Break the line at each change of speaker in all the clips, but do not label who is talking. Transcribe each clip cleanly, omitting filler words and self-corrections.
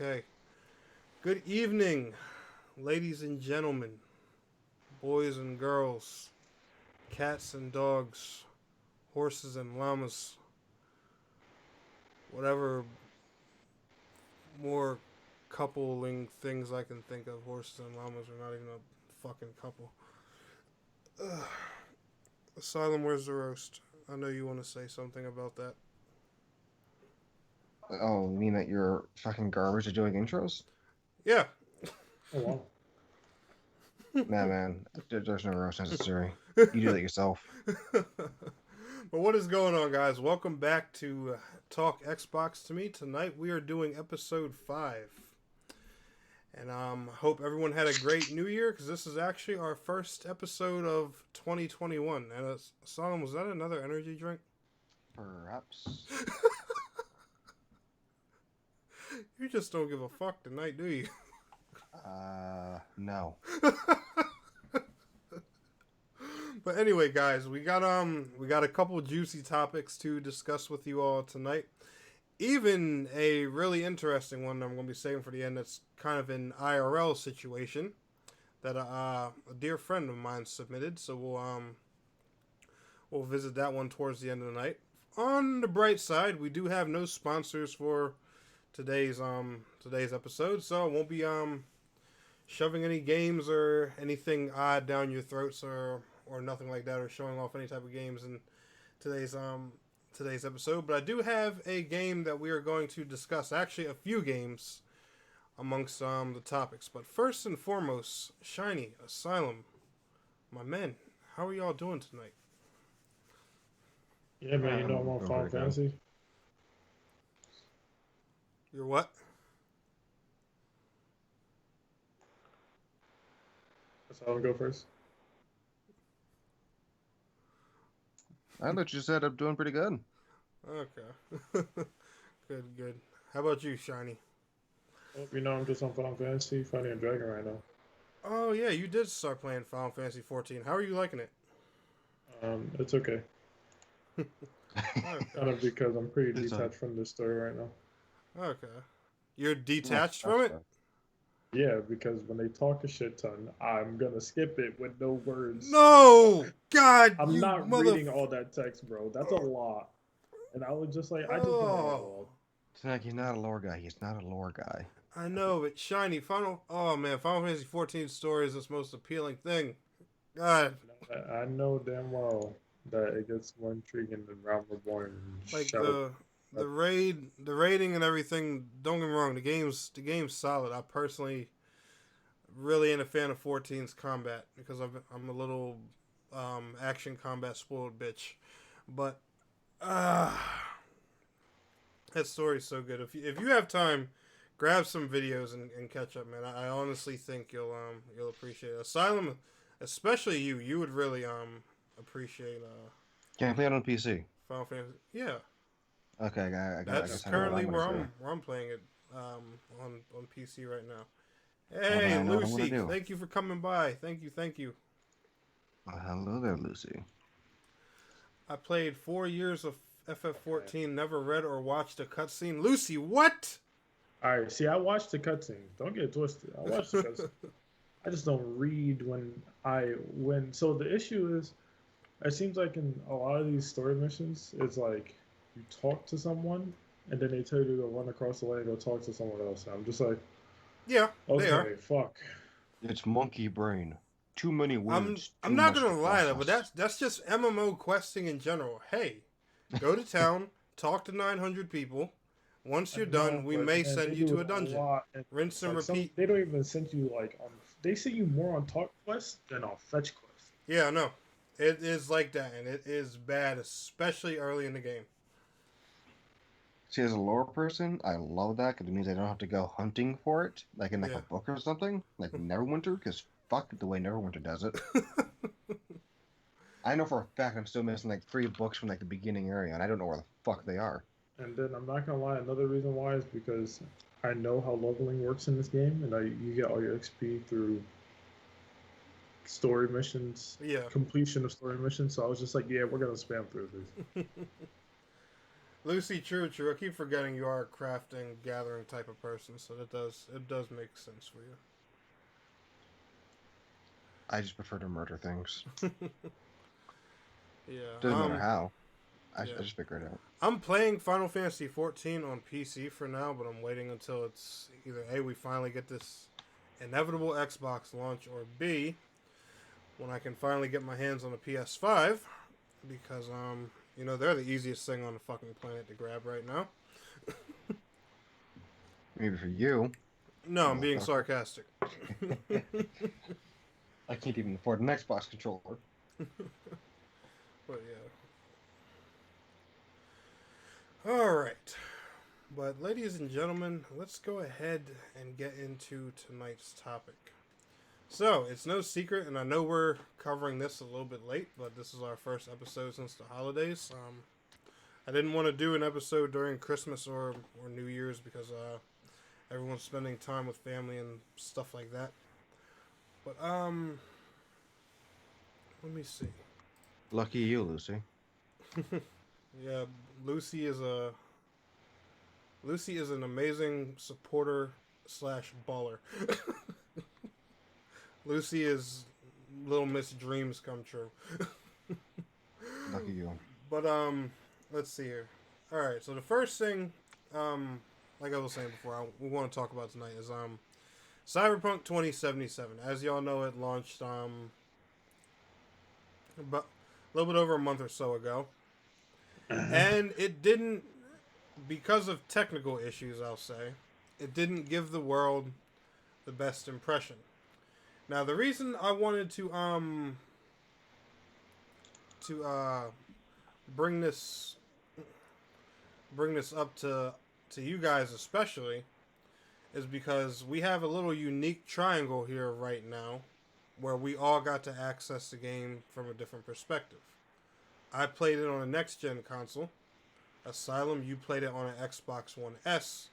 Okay. Good evening, ladies and gentlemen, boys and girls, cats and dogs, horses and llamas, whatever more coupling things I can think of. Horses and llamas are not even a fucking couple. Ugh. Asylum, where's the roast? I know you want to say something about that.
Oh, you mean that you're fucking garbage at doing intros?
Yeah.
Oh, wow.
Nah, man. There's no roast necessary. You do that yourself.
But what is going on, guys? Welcome back to Talk Xbox to Me. Tonight we are doing episode 5. And hope everyone had a great new year, because this is actually our first episode of 2021. And Asylum, was that another energy drink?
Perhaps.
You just don't give a fuck tonight, do you?
No.
But anyway, guys, we got a couple juicy topics to discuss with you all tonight. Even a really interesting one I'm going to be saving for the end. That's kind of an IRL situation that a dear friend of mine submitted. So we'll visit that one towards the end of the night. On the bright side, we do have no sponsors for today's episode, so I won't be shoving any games or anything odd down your throats or nothing like that, or showing off any type of games in today's episode. But I do have a game that we are going to discuss. Actually, a few games amongst the topics. But first and foremost, Shiny, Asylum, my men, how are y'all doing tonight?
Yeah, man, you know I'm on Final Fantasy.
You're what?
So I'll go first.
I thought you said I'm doing pretty good.
Okay. Good. How about you, Shiny?
Well, you know I'm just on Final Fantasy, Fighting a Dragon right now.
Oh, yeah, you did start playing Final Fantasy 14. How are you liking it?
It's okay. Kind of because I'm pretty detached from the story right now.
Okay. You're detached from it?
Yeah, because when they talk a shit ton, I'm gonna skip it with no words.
No! God,
I'm not reading all that text, bro. That's a lot. And I was just like, I just don't know.
It's like he's not a lore guy. He's not a lore guy.
I know, but Shiny, Final Fantasy 14 story is its most appealing thing. God.
I know damn well that it gets more intriguing than Realm Reborn.
Like the rating and everything. Don't get me wrong, the game's solid. I personally really ain't a fan of 14's combat because I'm a little action combat spoiled bitch. But that story's so good. If you have time, grab some videos and catch up, man. I honestly think you'll appreciate it. Asylum, especially you would really appreciate.
Can I play it on PC?
Final Fantasy, yeah.
Okay,
That's currently where I'm playing it on PC right now. Hey, Lucy, thank you for coming by. Thank you.
Hello there, Lucy.
I played 4 years of FF14, never read or watched a cutscene. Lucy, what?
All right, see, I watched the cutscenes. Don't get it twisted. I watched the cutscenes. I just don't read when. So the issue is, it seems like in a lot of these story missions, it's like you talk to someone and then they tell you to go run across the way and go talk to someone else. And I'm just like,
Yeah, they are.
okay, fuck.
It's monkey brain. Too many words.
I'm
too
not
much
gonna
to
lie though, but
process.
that's just MMO questing in general. Hey, go to town, talk to 900 people. Once you're
No,
done, we
but
may
man,
send
they
you
do
to a
it
dungeon.
lot, and
Rinse and
like
repeat.
they don't even send you like on. They send you more on talk quests than on fetch quests.
Yeah, no, it is like that, and it is bad, especially early in the game.
See, as a lore person, I love that because it means I don't have to go hunting for it, like in
Yeah.
a book or something, like Neverwinter, because fuck the way Neverwinter does it. I know for a fact I'm still missing like 3 books from like the beginning area, and I don't know where the fuck they are.
And then I'm not gonna lie, another reason why is because I know how leveling works in this game, and you get all your XP through story missions,
Yeah.
completion of story missions. So I was just like, yeah, we're gonna spam through these.
Lucy, true. I keep forgetting you are a crafting, gathering type of person, so it does make sense for you.
I just prefer to murder things.
Yeah.
Doesn't matter how. I
yeah.
just figure it out.
I'm playing Final Fantasy 14 on PC for now, but I'm waiting until it's either A, we finally get this inevitable Xbox launch, or B, when I can finally get my hands on a PS5, because they're the easiest thing on the fucking planet to grab right now.
Maybe for you.
No, I'm being sarcastic.
I can't even afford an Xbox controller.
But yeah. Alright. But ladies and gentlemen, let's go ahead and get into tonight's topic. So, it's no secret, and I know we're covering this a little bit late, but this is our first episode since the holidays. I didn't want to do an episode during Christmas or New Year's because everyone's spending time with family and stuff like that. But let me see.
Lucky you, Lucy.
Yeah, Lucy is an amazing supporter / baller. Lucy is Little Miss Dreams come true.
Lucky you.
But let's see here. All right, so the first thing, like I was saying before, we want to talk about tonight is Cyberpunk 2077. As y'all know, it launched about a little bit over a month or so ago, and it didn't, because of technical issues, I'll say, it didn't give the world the best impression. Now, the reason I wanted to bring this up to you guys especially is because we have a little unique triangle here right now where we all got to access the game from a different perspective. I played it on a next-gen console. Asylum, you played it on an Xbox One S.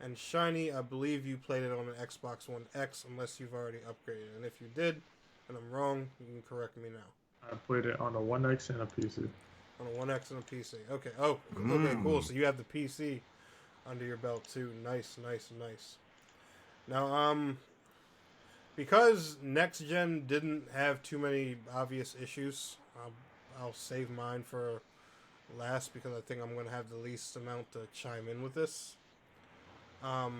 And Shiny, I believe you played it on an Xbox One X, unless you've already upgraded. And if you did, and I'm wrong, you can correct me now.
I played it on a One X and a PC.
On a One X and a PC. Okay. Oh, okay, cool. So you have the PC under your belt too. Nice. Now, because next gen didn't have too many obvious issues, I'll save mine for last because I think I'm going to have the least amount to chime in with this. How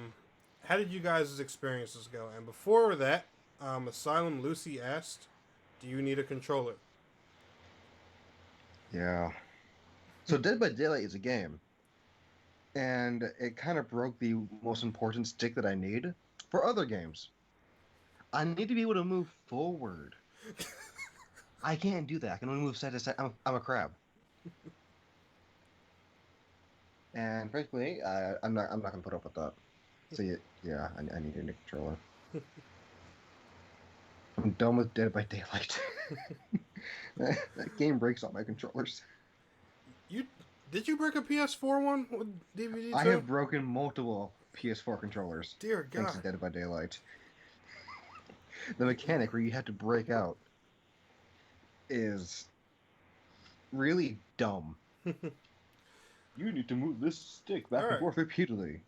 did you guys' experiences go? And before that, Asylum Lucy asked, do you need a controller?
Yeah. So Dead by Daylight is a game. And it kind of broke the most important stick that I need for other games. I need to be able to move forward. I can't do that. I can only move side to side. I'm a crab. And frankly, I'm not gonna put up with that. So yeah, I need a new controller. I'm done with Dead by Daylight. That game breaks all my controllers.
Did you break a PS4 one with DVD too?
I have broken multiple PS4 controllers.
Dear God.
Thanks to Dead by Daylight. The mechanic where you had to break out. is really dumb. You need to move this stick back and
Alright.
forth repeatedly.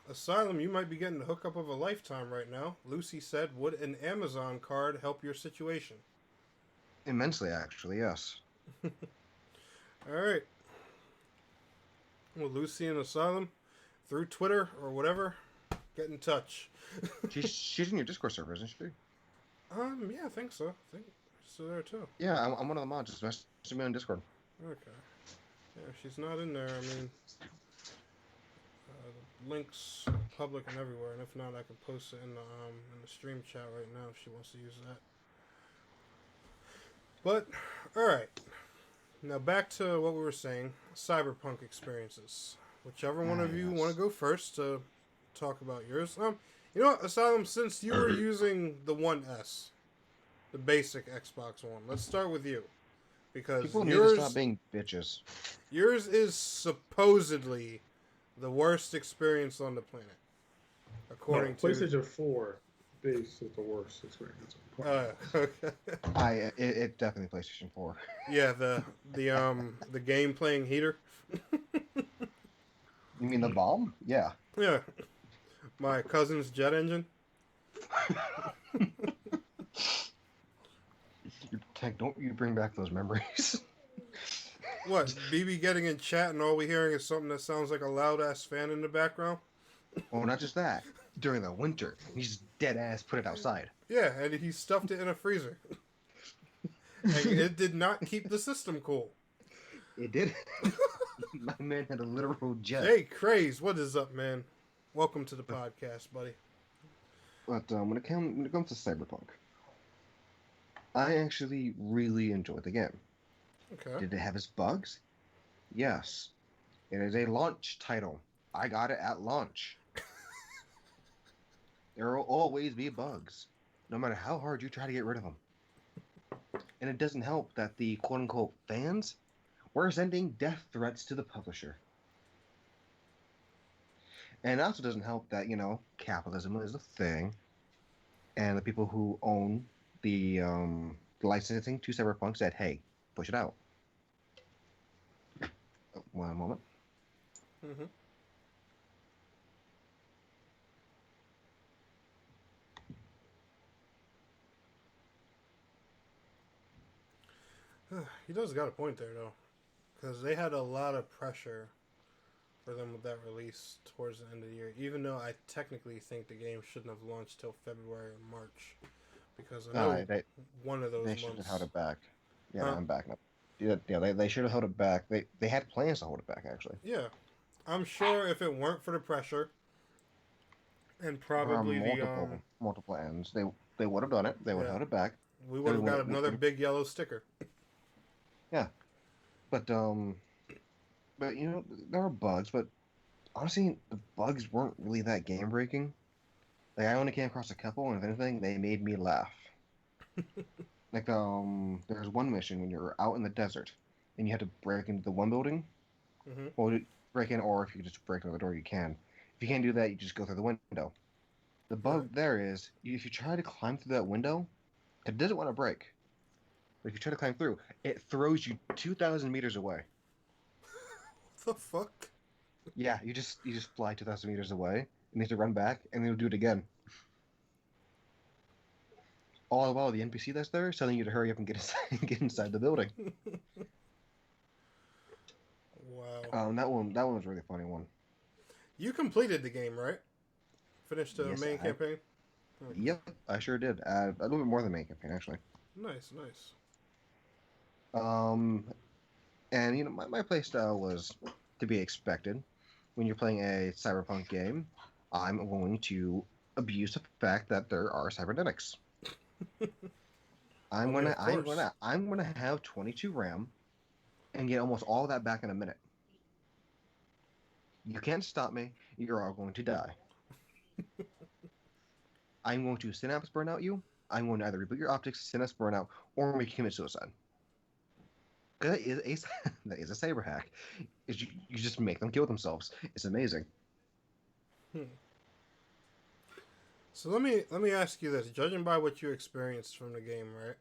Asylum, you might be getting the hookup of a lifetime right now. Lucy said, would an Amazon card help your situation?
Immensely, actually, yes.
Alright. Well, Lucy and Asylum, through Twitter or whatever, get in touch.
She's in your Discord server, isn't she?
Yeah, I think so. I think she's there too.
Yeah, I'm one of the mods. Just message me on Discord.
Okay. Yeah, if she's not in there, I mean, the links are public and everywhere, and if not, I can post it in the stream chat right now if she wants to use that. But, alright. Now back to what we were saying, Cyberpunk experiences. Whichever one of you want to go first to talk about yours. You know what, Asylum, since you were using the One S, the basic Xbox One, let's start with you. Because
people need to stop being bitches.
Yours is supposedly the worst experience on the planet. According to
PlayStation 4 base is the worst experience.
okay.
It definitely PlayStation 4.
Yeah, the game playing heater.
You mean the bomb? Yeah.
Yeah. My cousin's jet engine.
Tech, don't you bring back those memories.
What? BB getting in chat and all we hearing is something that sounds like a loud ass fan in the background?
Oh, not just that. During the winter, he's dead ass put it outside.
Yeah, and he stuffed it in a freezer. And it did not keep the system cool.
It did. My man had a literal jet.
Hey, Craze, what is up, man? Welcome to the podcast, buddy.
But when it comes to Cyberpunk, I actually really enjoyed the game.
Okay.
Did it have its bugs? Yes. It is a launch title. I got it at launch. There will always be bugs, no matter how hard you try to get rid of them. And it doesn't help that the quote-unquote fans were sending death threats to the publisher. And it also doesn't help that, capitalism is a thing, and the people who own the licensing to Cyberpunk said, hey, push it out. One moment.
Mm-hmm. He does got a point there, though. Because they had a lot of pressure for them with that release towards the end of the year. Even though I technically think the game shouldn't have launched till February or March. Because I know one of those
they
months...
should have held it back. Yeah,
Huh?
I'm back now. Yeah, they should have held it back. They had plans to hold it back, actually.
Yeah. I'm sure if it weren't for the pressure, and probably
multiple ends, they would have done it. They would have held it back.
We would have got another big yellow sticker.
Yeah. But there are bugs, but honestly, the bugs weren't really that game breaking. Like, I only came across a couple, and if anything, they made me laugh. Like, there's one mission when you're out in the desert, and you have to break into the one building.
Mm-hmm.
Well, break in, or if you just break another door, you can. If you can't do that, you just go through the window. The bug there is, if you try to climb through that window, it doesn't want to break. But if you try to climb through, it throws you 2,000 meters away.
What the fuck?
Yeah, you just fly 2,000 meters away, and you have to run back, and then you'll do it again. All the while, the NPC that's there is telling you to hurry up and get inside the building.
Wow.
That one was a really funny one.
You completed the game, right? Finished the main campaign?
Okay. Yep, I sure did. A little bit more than the main campaign, actually.
Nice.
And my playstyle was to be expected. When you're playing a Cyberpunk game, I'm going to abuse the fact that there are cybernetics. I'm gonna have 22 RAM and get almost all of that back in a minute. You can't stop me. You're all going to die. I'm going to synapse burnout you. I'm going to either reboot your optics, synapse burnout, or make you commit suicide. That is a cyber hack. You just make them kill themselves. It's amazing.
So let me ask you this: judging by what you experienced from the game, right?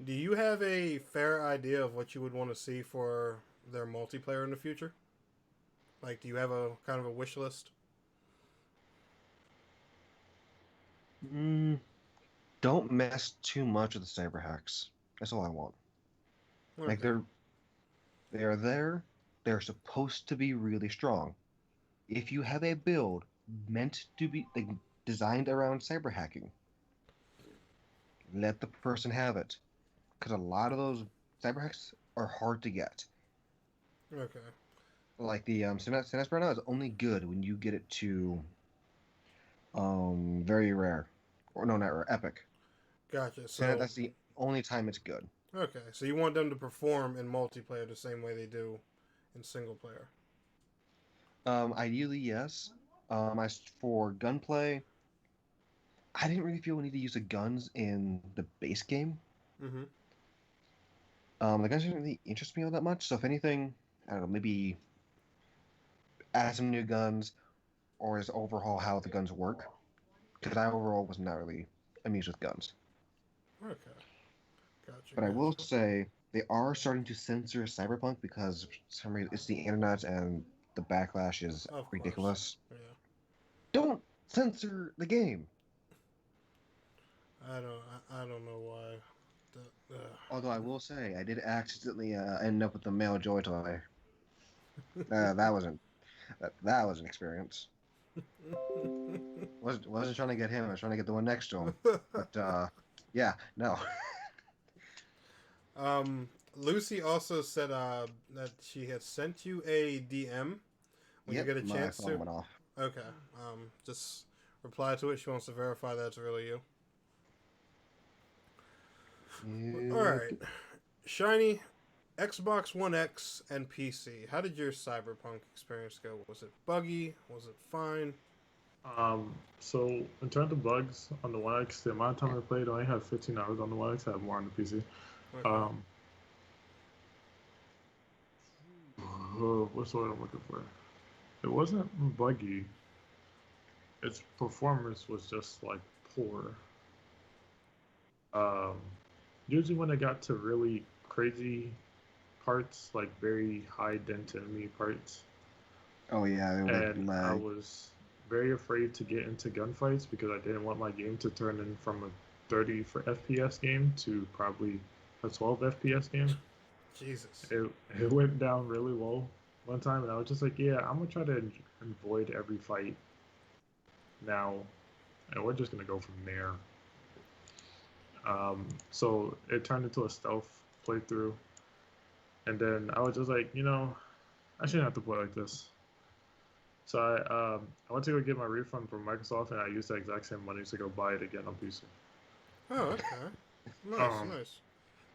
Do you have a fair idea of what you would want to see for their multiplayer in the future? Like, do you have a kind of a wish list?
Mm, don't mess too much with the cyber hacks. That's all I want. Like
Okay.
they're there. They're supposed to be really strong. If you have a build meant to be like, designed around cyber hacking, let the person have it. Because a lot of those cyber hacks are hard to get.
Okay.
Like the Synapse right now is only good when you get it to very rare, or no, not rare, epic.
Gotcha.
So
So,
that's the only time it's good.
okay. So you want them to perform in multiplayer the same way they do in single player.
Ideally, yes. For gunplay, I didn't really feel we need to use the guns in the base game.
Mm-hmm.
The guns didn't really interest me all that much. So if anything, I don't know, maybe add some new guns or just overhaul how the guns work. Because I overall was not really amused with guns.
Okay. Gotcha.
But I will
Gotcha.
say they are starting to censor Cyberpunk because for some reason it's the internet and the backlash is
Of course.
ridiculous.
Yeah.
Don't censor the game.
I don't know why.
Although I will say I did accidentally end up with a male joy toy. That wasn't that was an experience. Wasn't trying to get him. I was trying to get the one next to him. But yeah, no.
Lucy also said that she had sent you a DM when
Yep,
you get a
my
chance
phone
to.
went off.
Okay. Just reply to it. She wants to verify that's really you. All right.
Yep.
Shiny, Xbox One X, and PC. How did your Cyberpunk experience go? Was it buggy? Was it fine?
So in terms of bugs on the One X, the amount of time I played, I only had 15 hours on the One X. I have more on the PC.
Okay.
Um, what's the word I'm looking for? It wasn't buggy. Its performance was just like poor. Um, Usually when it got to really crazy parts, like very high dent enemy parts,
Oh yeah, it would
and I
lag.
was very afraid to get into gunfights because I didn't want my game to turn in from a 30 for FPS game to probably a 12 FPS game.
Jesus.
It, it went down really low one time, and I was just like, yeah, I'm gonna try to avoid every fight now, and we're just gonna go from there. So it turned into a stealth playthrough, and then I was just like, I shouldn't have to play like this. So I went to go get my refund from Microsoft, and I used the exact same money to go buy it again on PC.
Oh, okay. Nice,
Um,
nice.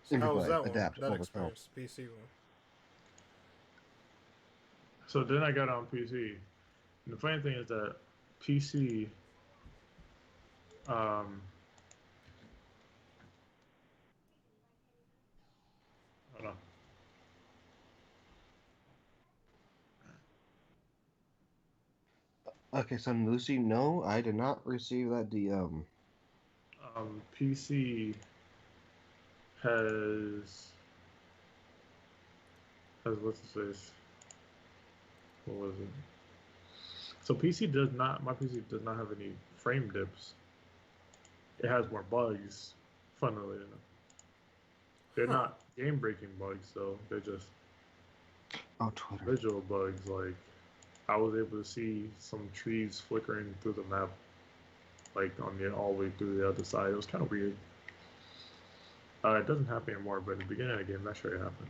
So how was
Simplify,
that one?
adapt,
That
overcome.
experience, PC one.
so then I got on PC, and the funny thing is that PC, um, hold on.
Okay, so Lucy, no, I did not receive that DM.
PC has what's it says? What was it? So PC does not. My PC does not have any frame dips. It has more bugs. Funnily enough, they're
Huh.
not game-breaking bugs though. They're just
Oh, Twitter.
visual bugs. Like I was able to see some trees flickering through the map, like on the all the way through the other side. It was kind of weird. It doesn't happen anymore, but at the beginning of the game, that sure it happened.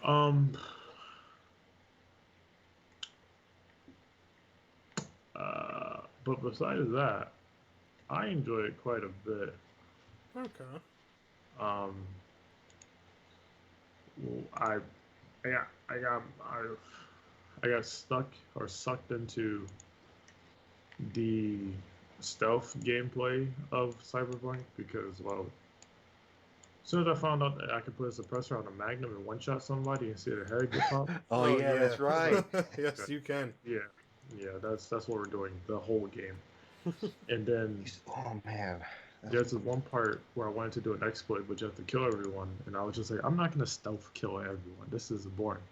Um, but besides that, I enjoy it quite a bit.
Okay.
Um, I, I got stuck or sucked into the stealth gameplay of Cyberpunk because, well, as soon as I found out that I could put a suppressor on a Magnum and one-shot somebody and see their head get popped,
Oh, yeah, that's right.
Yes, you can.
yeah, that's what we're doing the whole game. And then
Oh man,
There's this one part where I wanted to do an exploit, but you have to kill everyone, and I was just like, I'm not gonna stealth kill everyone. This is boring.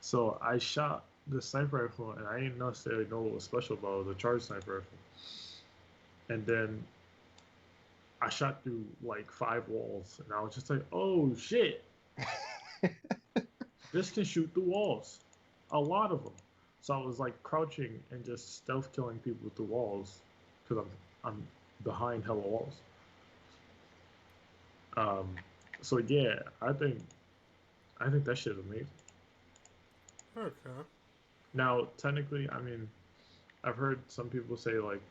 So I shot the sniper rifle, and I didn't necessarily know what was special about it. It was a charged sniper rifle. And then I shot through like 5 walls, and I was just like, oh shit, this can shoot through walls, a lot of them. So I was like crouching and just stealth killing people through walls because I'm behind hella walls. So yeah, I think that shit is amazing.
Okay.
Now, technically, I mean, I've heard some people say like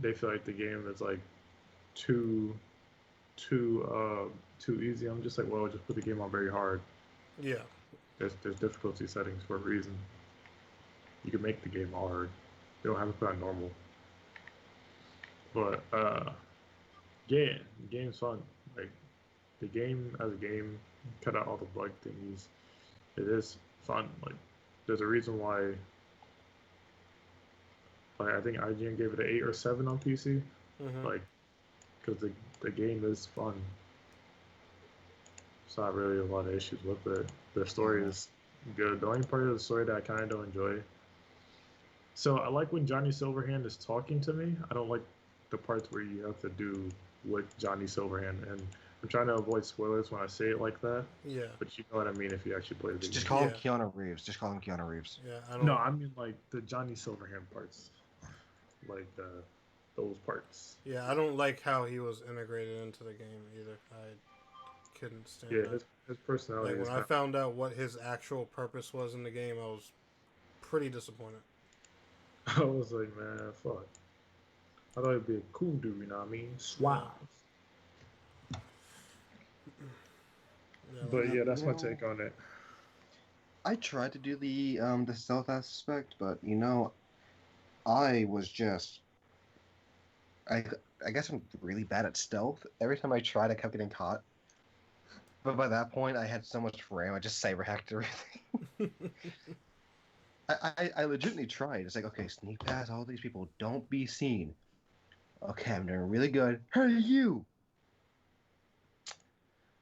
they feel like the game is like too easy. I'm just like, well, just put the game on very hard.
Yeah.
There's difficulty settings for a reason. You can make the game hard. You don't have to put on normal. But yeah, the game's fun. Like the game as a game, cut out all the bug thingies. It is fun. Like there's a reason why. Like I think IGN gave it an 8 or 7 on PC.
Mm-hmm.
Like because the game is fun. It's not really a lot of issues with it. The story is good. The only part of the story that I kind of don't enjoy. So I like when Johnny Silverhand is talking to me. I don't like the parts where you have to do with Johnny Silverhand, and I'm trying to avoid spoilers when I say it like that.
Yeah.
But you know what I mean if you actually play the game.
Just call him Keanu Reeves. Just call him Keanu Reeves.
Yeah, I don't.
No, I mean like the Johnny Silverhand parts, like those parts.
Yeah, I don't like how he was integrated into the game either. I couldn't stand
Yeah,
that.
his personality.
Like when I found out what his actual purpose was in the game, I was pretty disappointed.
I was like, man, fuck. I thought it'd be a cool dude, you know what I mean? Suave.
Yeah,
But yeah, that's my take on it.
I tried to do the stealth aspect, but I was just I guess I'm really bad at stealth. Every time I tried, I kept getting caught. But by that point, I had so much RAM, I just cyber hacked everything. I legitimately tried. It's like, okay, sneak past all these people. Don't be seen. Okay, I'm doing really good. Hey, you!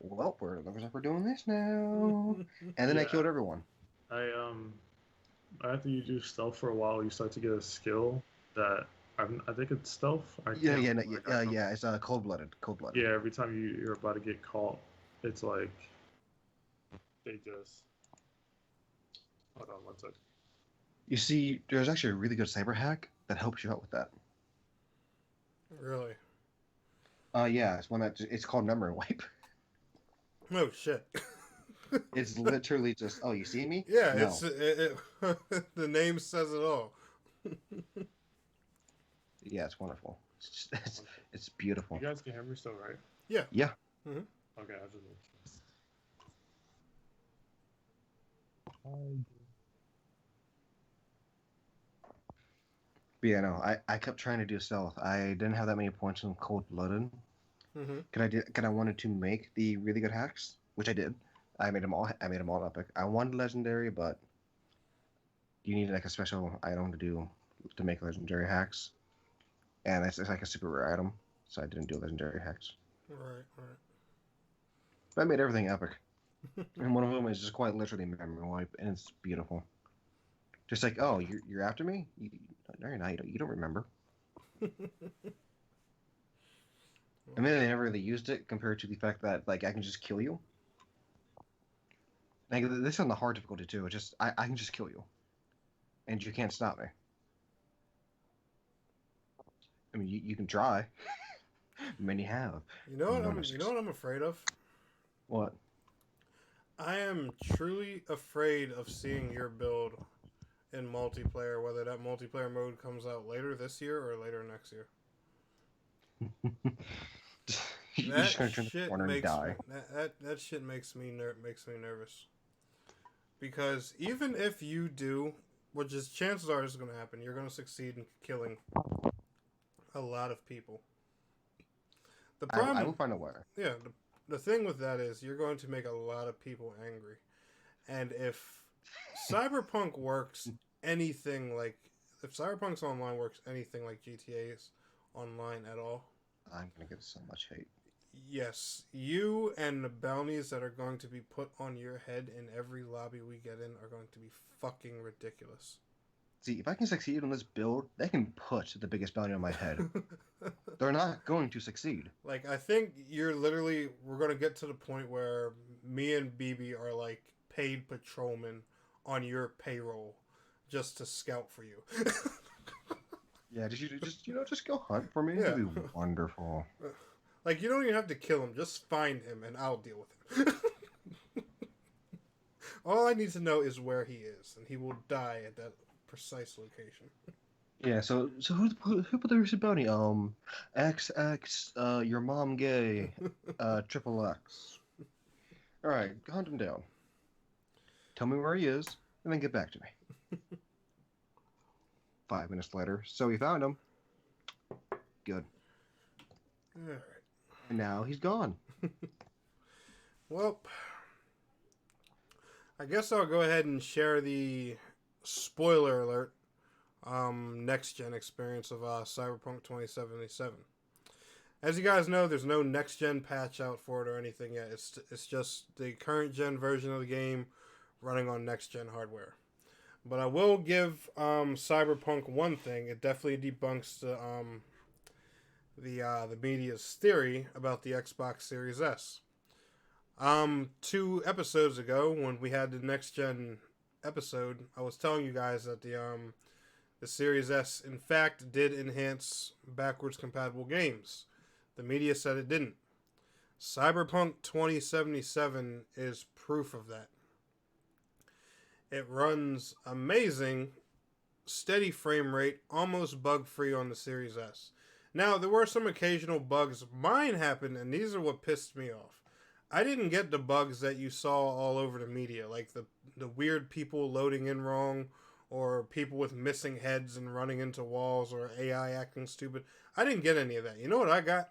Well, looks like we're doing this now. And then I killed everyone.
After you do stealth for a while, you start to get a skill that I think it's stealth.
Yeah. It's cold-blooded. Cold-blooded.
Yeah, every time you're about to get caught, it's like they just. Hold on one second.
You see, there's actually a really good cyber hack that helps you out with that.
Really?
Yeah, it's called Memory Wipe.
Oh shit.
It's literally just, oh, you see me?
Yeah,
no.
The name says it all.
Yeah, it's wonderful. It's beautiful.
You guys can hear me still, right?
Yeah.
Yeah.
Mm-hmm.
Okay, I just.
But yeah, no, I kept trying to do stealth. I didn't have that many points in cold-blooded.
Mm-hmm.
I wanted to make the really good hacks, which I did. I made them all epic. I wanted legendary, but you need like a special item to make legendary hacks, and it's like a super rare item, so I didn't do legendary hacks.
Right.
But I made everything epic, and one of them is just quite literally Memory Wipe, and it's beautiful. Just like, oh, you're after me? No, you're not. You don't remember. I mean, they never really used it compared to the fact that like I can just kill you. Like this is on the hard difficulty too. It's just I can just kill you, and you can't stop me. I mean, you can try. Many have.
You know what I'm afraid of?
What?
I am truly afraid of seeing your build in multiplayer, whether that multiplayer mode comes out later this year or later next year.
You're just gonna turn the corner and die.
That shit makes me nervous. Because even if you do, which is chances are is going to happen, you're going to succeed in killing a lot of people. The problem,
I will find a way.
Yeah, the thing with that is you're going to make a lot of people angry, and if Cyberpunk's Online works anything like GTA's online at all.
I'm gonna get so much hate.
Yes, you and the bounties that are going to be put on your head in every lobby we get in are going to be fucking ridiculous.
See, if I can succeed on this build, they can put the biggest bounty on my head. They're not going to succeed.
Like, I think we're going to get to the point where me and BB are like paid patrolmen on your payroll just to scout for you.
Yeah, just go hunt for me.
Yeah.
It'd be wonderful.
Like, you don't even have to kill him, just find him and I'll deal with him. All I need to know is where he is, and he will die at that precise location.
Yeah, so who put the recent bounty? XX, your mom gay, triple X. All right, hunt him down. Tell me where he is, and then get back to me. 5 minutes later, so we found him. Good.
All right.
And now he's gone.
Well, I guess I'll go ahead and share the spoiler alert next gen experience of Cyberpunk 2077. As you guys know, there's no next gen patch out for it or anything yet. It's just the current gen version of the game running on next gen hardware. But I will give Cyberpunk one thing. It definitely debunks the media's theory about the Xbox Series S. 2 episodes ago, when we had the next gen episode, I was telling you guys that the Series S, in fact, did enhance backwards compatible games. The media said it didn't. Cyberpunk 2077 is proof of that. It runs amazing, steady frame rate, almost bug-free on the Series S. Now, there were some occasional bugs. Mine happened, and these are what pissed me off. I didn't get the bugs that you saw all over the media, like the weird people loading in wrong, or people with missing heads and running into walls, or AI acting stupid. I didn't get any of that. You know what I got?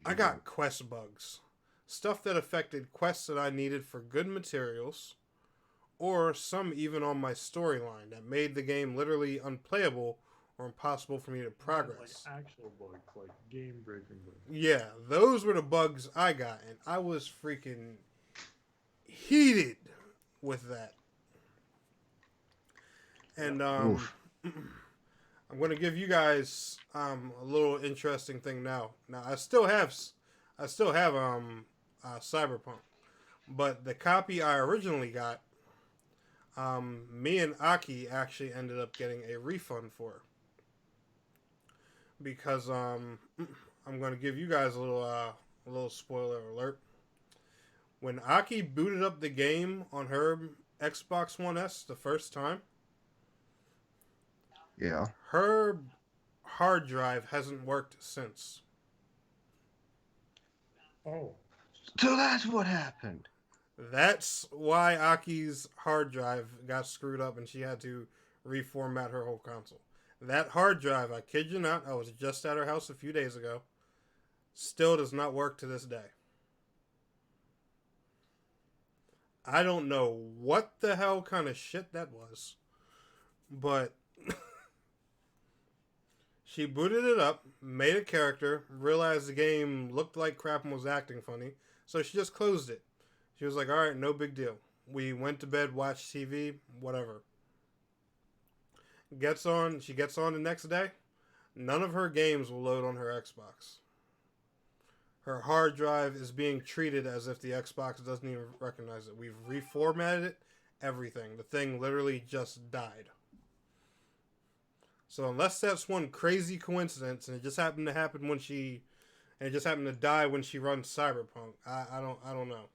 I got quest bugs. Stuff that affected quests that I needed for good materials, or some even on my storyline that made the game literally unplayable or impossible for me to progress.
Like actual bugs, like game breaking bugs.
Yeah, those were the bugs I got, and I was freaking heated with that. And I'm going to give you guys a little interesting thing now. Now I still have Cyberpunk, but the copy I originally got, me and Aki actually ended up getting a refund for, because I'm going to give you guys a little spoiler alert. When Aki booted up the game on her Xbox One S the first time,
yeah,
her hard drive hasn't worked since.
Oh.
So that's what happened.
That's why Aki's hard drive got screwed up and she had to reformat her whole console. That hard drive, I kid you not, I was just at her house a few days ago, still does not work to this day. I don't know what the hell kind of shit that was, but she booted it up, made a character, realized the game looked like crap and was acting funny, so she just closed it. She was like, alright, no big deal. We went to bed, watched TV, whatever. She gets on the next day. None of her games will load on her Xbox. Her hard drive is being treated as if the Xbox doesn't even recognize it. We've reformatted it, everything. The thing literally just died. So unless that's one crazy coincidence and it just happened to happen when it just happened to die when she runs Cyberpunk, I don't know.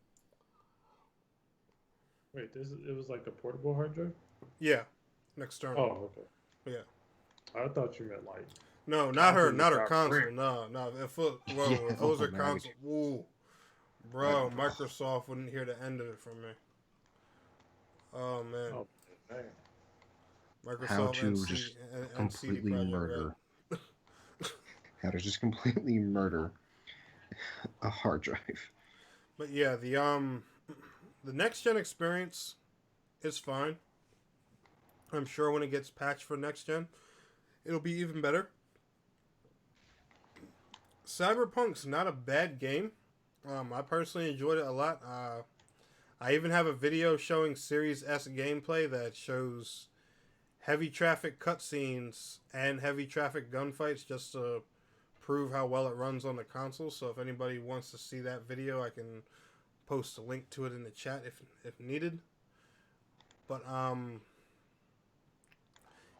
Wait, it was like a portable hard drive?
Yeah, an external.
Oh, okay.
Yeah.
I thought you meant like.
No, not her console.
Print.
No. If it was her console, ooh, bro, Microsoft wouldn't hear the end of it from me. Oh man.
Oh, man.
How
Microsoft
to just completely murder. How to just completely murder a hard drive.
But yeah, the next gen experience is fine. I'm sure when it gets patched for next gen, it'll be even better. Cyberpunk's not a bad game. I personally enjoyed it a lot. I even have a video showing Series S gameplay that shows heavy traffic cutscenes and heavy traffic gunfights just to prove how well it runs on the console. So if anybody wants to see that video, I can post a link to it in the chat if needed. But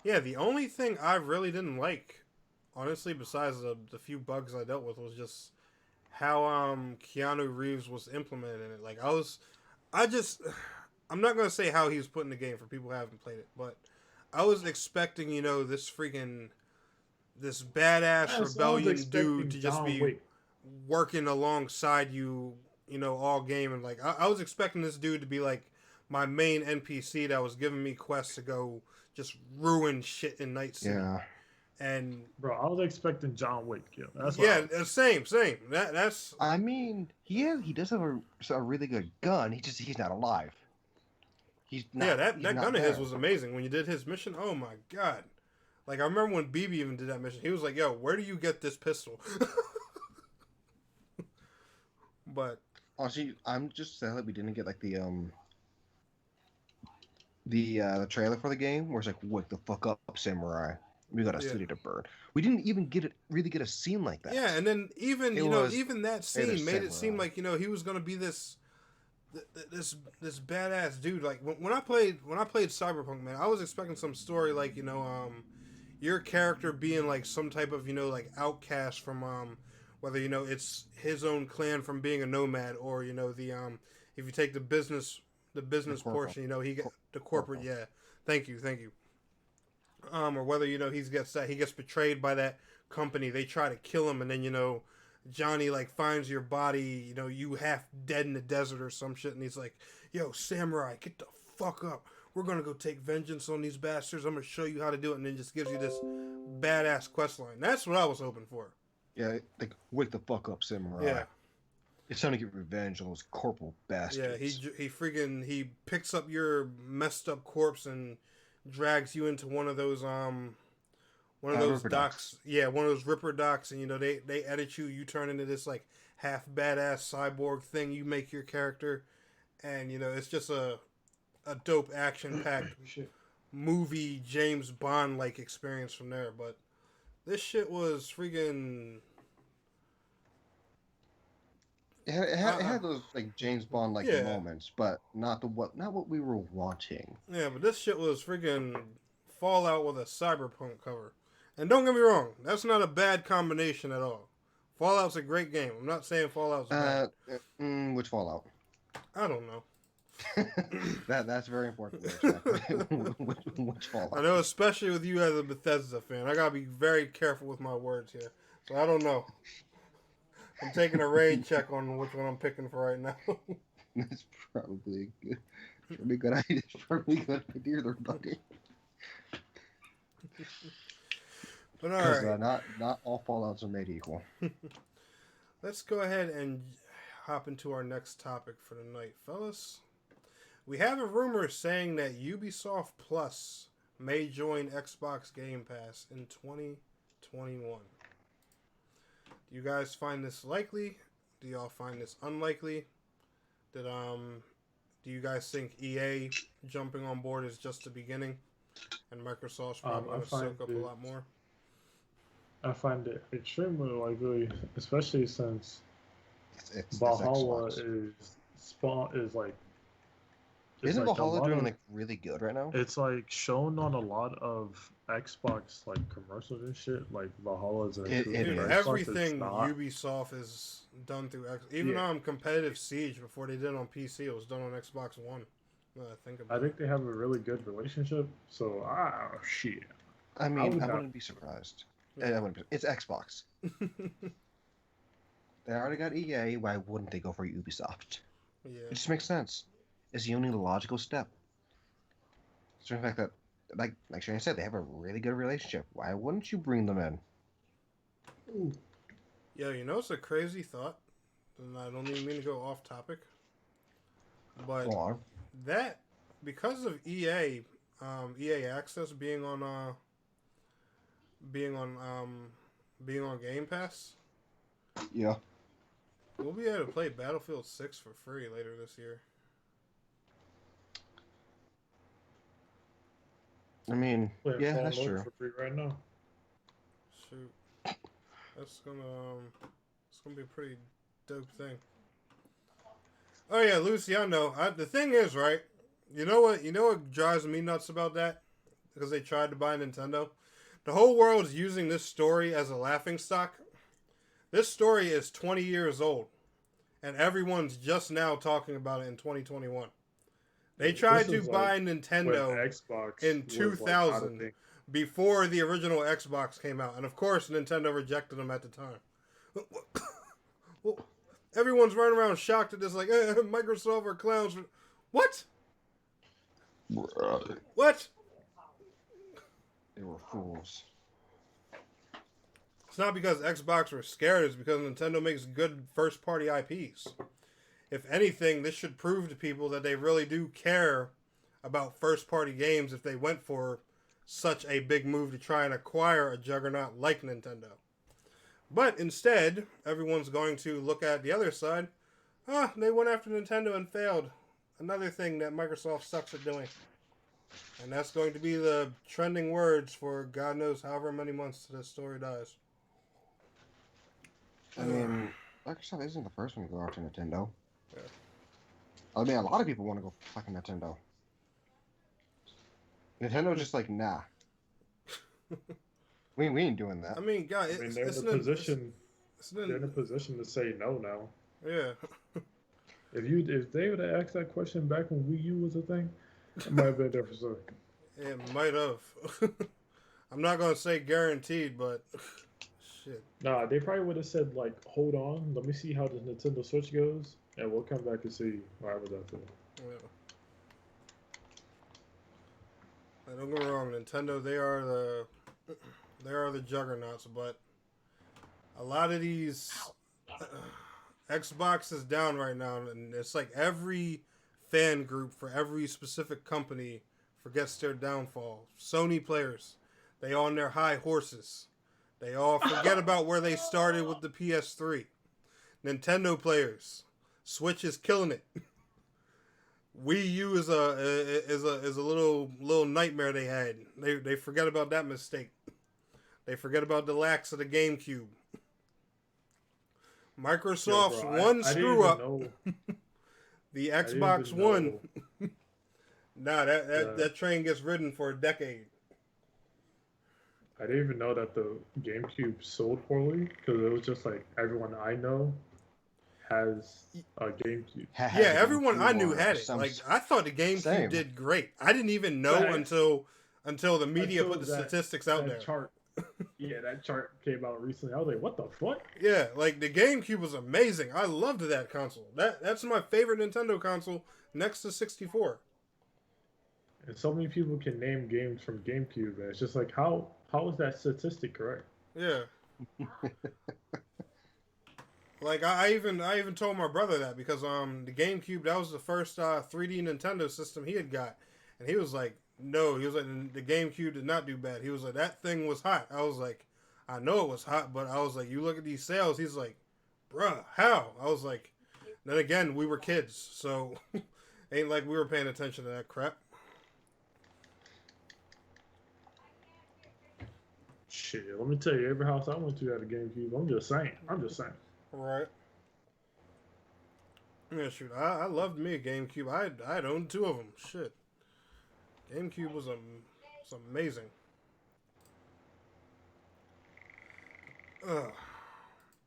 yeah, the only thing I really didn't like, honestly, besides the few bugs I dealt with, was just how Keanu Reeves was implemented in it. Like I'm not gonna say how he was put in the game for people who haven't played it, but I was expecting, this badass rebellion dude to just be working alongside you, all game, and like I was expecting this dude to be like my main NPC that was giving me quests to go just ruin shit in Night City.
Yeah.
And
bro, I was expecting John Wick. Yeah,
same. That's.
I mean, he does have a really good gun. He's not alive. He's not.
That gun of his was amazing. When you did his mission, oh my god! Like I remember when BB even did that mission, he was like, "Yo, where do you get this pistol?" But
honestly, I'm just sad that we didn't get like the trailer for the game where it's like, "Wake the fuck up, samurai! We got a city to burn." We didn't even really get a scene like that.
Yeah, and then even even that scene made it seem like he was gonna be this badass dude. Like when I played Cyberpunk, man, I was expecting some story like your character being like some type of like outcast from whether it's his own clan from being a nomad, or the if you take the business portion, he got the corporate. Yeah, thank you. Or whether he gets betrayed by that company, they try to kill him, and then Johnny like finds your body, you half dead in the desert or some shit, and he's like, "Yo, samurai, get the fuck up. We're gonna go take vengeance on these bastards. I'm gonna show you how to do it," and then just gives you this badass quest line. That's what I was hoping for.
Yeah, like, wake the fuck up, samurai. Yeah. It's time to get revenge on those corporal bastards.
Yeah, he picks up your messed up corpse and drags you into one of those docks. Yeah, one of those Ripper docks, and they edit you. You turn into this like half badass cyborg thing. You make your character, and it's just a dope action packed movie James Bond like experience from there. But this shit was freaking.
It had those like James Bond like moments, but not what we were wanting.
Yeah, but this shit was freaking Fallout with a Cyberpunk cover. And don't get me wrong, that's not a bad combination at all. Fallout's a great game. I'm not saying Fallout's bad.
Which Fallout?
I don't know.
That's very important. Which Fallout?
I know, especially with you as a Bethesda fan. I gotta be very careful with my words here. So I don't know. I'm taking a raid check on which one I'm picking for right now.
That's probably a good idea. It's probably a good idea there, buddy.
But all right.
Not all Fallouts are made equal.
Let's go ahead and hop into our next topic for the night, fellas. We have a rumor saying that Ubisoft Plus may join Xbox Game Pass in 2021. Do you guys find this likely? Do y'all find this unlikely? Do you guys think EA jumping on board is just the beginning, and Microsoft's probably going to soak up a lot more?
I find it extremely likely, especially since Valhalla is like.
Isn't Valhalla doing like really good right now?
It's like shown on a lot of Xbox like commercials and shit. Like Valhalla's
everything Ubisoft is done through X. Even competitive Siege before they did it on PC, it was done on Xbox One. I think
they have a really good relationship. So shit.
I mean, I wouldn't be surprised. Yeah. It's Xbox. They already got EA. Why wouldn't they go for Ubisoft?
Yeah,
it just makes sense. It's the only logical step. So in fact that, like Shane said, they have a really good relationship. Why wouldn't you bring them in?
Ooh.
Yeah, it's a crazy thought, and I don't even mean to go off topic, but that because of EA Access being on Game Pass,
Yeah.
We'll be able to play Battlefield 6 for free later this year.
I mean,
Playing
yeah,
Fallen
that's
Order
true.
for free right now.
Shoot, that's gonna be a pretty dope thing. Oh yeah, Lucy, I know. The thing is, right? You know what? You know what drives me nuts about that? Because they tried to buy Nintendo. The whole world's using this story as a laughingstock. This story is 20 years old, and everyone's just now talking about it in 2021. They tried to buy Nintendo
when Xbox
in
was like not a
2000
thing.
before the original Xbox came out, and of course Nintendo rejected them at the time. Well, everyone's running around shocked at this, like Microsoft are clowns. What? What?
They were fools.
It's not because Xbox were scared, it's because Nintendo makes good first-party IPs. If anything, this should prove to people that they really do care about first-party games if they went for such a big move to try and acquire a juggernaut like Nintendo. But instead, everyone's going to look at the other side. They went after Nintendo and failed. Another thing that Microsoft sucks at doing. And that's going to be the trending words for God knows however many months till this story dies.
I mean, Microsoft isn't the first one to go after Nintendo.
Yeah.
I mean, a lot of people want to go fucking Nintendo. Nintendo's just like, nah. we ain't doing that.
I mean, God,
they're in a position. They're in a position to say no now.
Yeah.
If they would have asked that question back when Wii U was a thing, it might have been there for sure.
It might have. I'm not gonna say guaranteed, but shit.
Nah, they probably would have said like, "Hold on, let me see how the Nintendo Switch goes, and we'll come back and see what happens after."
Yeah. Don't get me wrong, Nintendo. They are the juggernauts, but a lot of these Xbox is down right now, and it's like every fan group for every specific company forgets their downfall. Sony players, they on their high horses. They all forget about where they started with the PS3. Nintendo players, Switch is killing it. Wii U is a little nightmare they had. They forget about that mistake. They forget about the lacks of the GameCube. Microsoft's one screw up. The Xbox One. Nah, that train gets ridden for a decade.
I didn't even know that the GameCube sold poorly because it was just like everyone I know has a GameCube.
Yeah, everyone I knew had it. Like I thought the GameCube did great. I didn't even know until the media put the statistics out there.
Chart. Yeah, that chart came out recently. I was like, what the fuck?
Yeah, like the GameCube was amazing. I loved that console. That's my favorite Nintendo console next to 64.
And so many people can name games from GameCube, and it's just like, how is that statistic correct?
Yeah. Like I even told my brother that because the GameCube, that was the first 3D Nintendo system he had got, and he was like, no, he was like, the GameCube did not do bad. He was like, that thing was hot. I was like, I know it was hot, but I was like, you look at these sales. He's like, bruh, how? I was like, then again, we were kids, so ain't like we were paying attention to that crap.
Shit, let me tell you, every house I went to had a GameCube. I'm just saying.
Right. Yeah, shoot. I loved me a GameCube. I'd owned 2 of them. Shit. GameCube was amazing.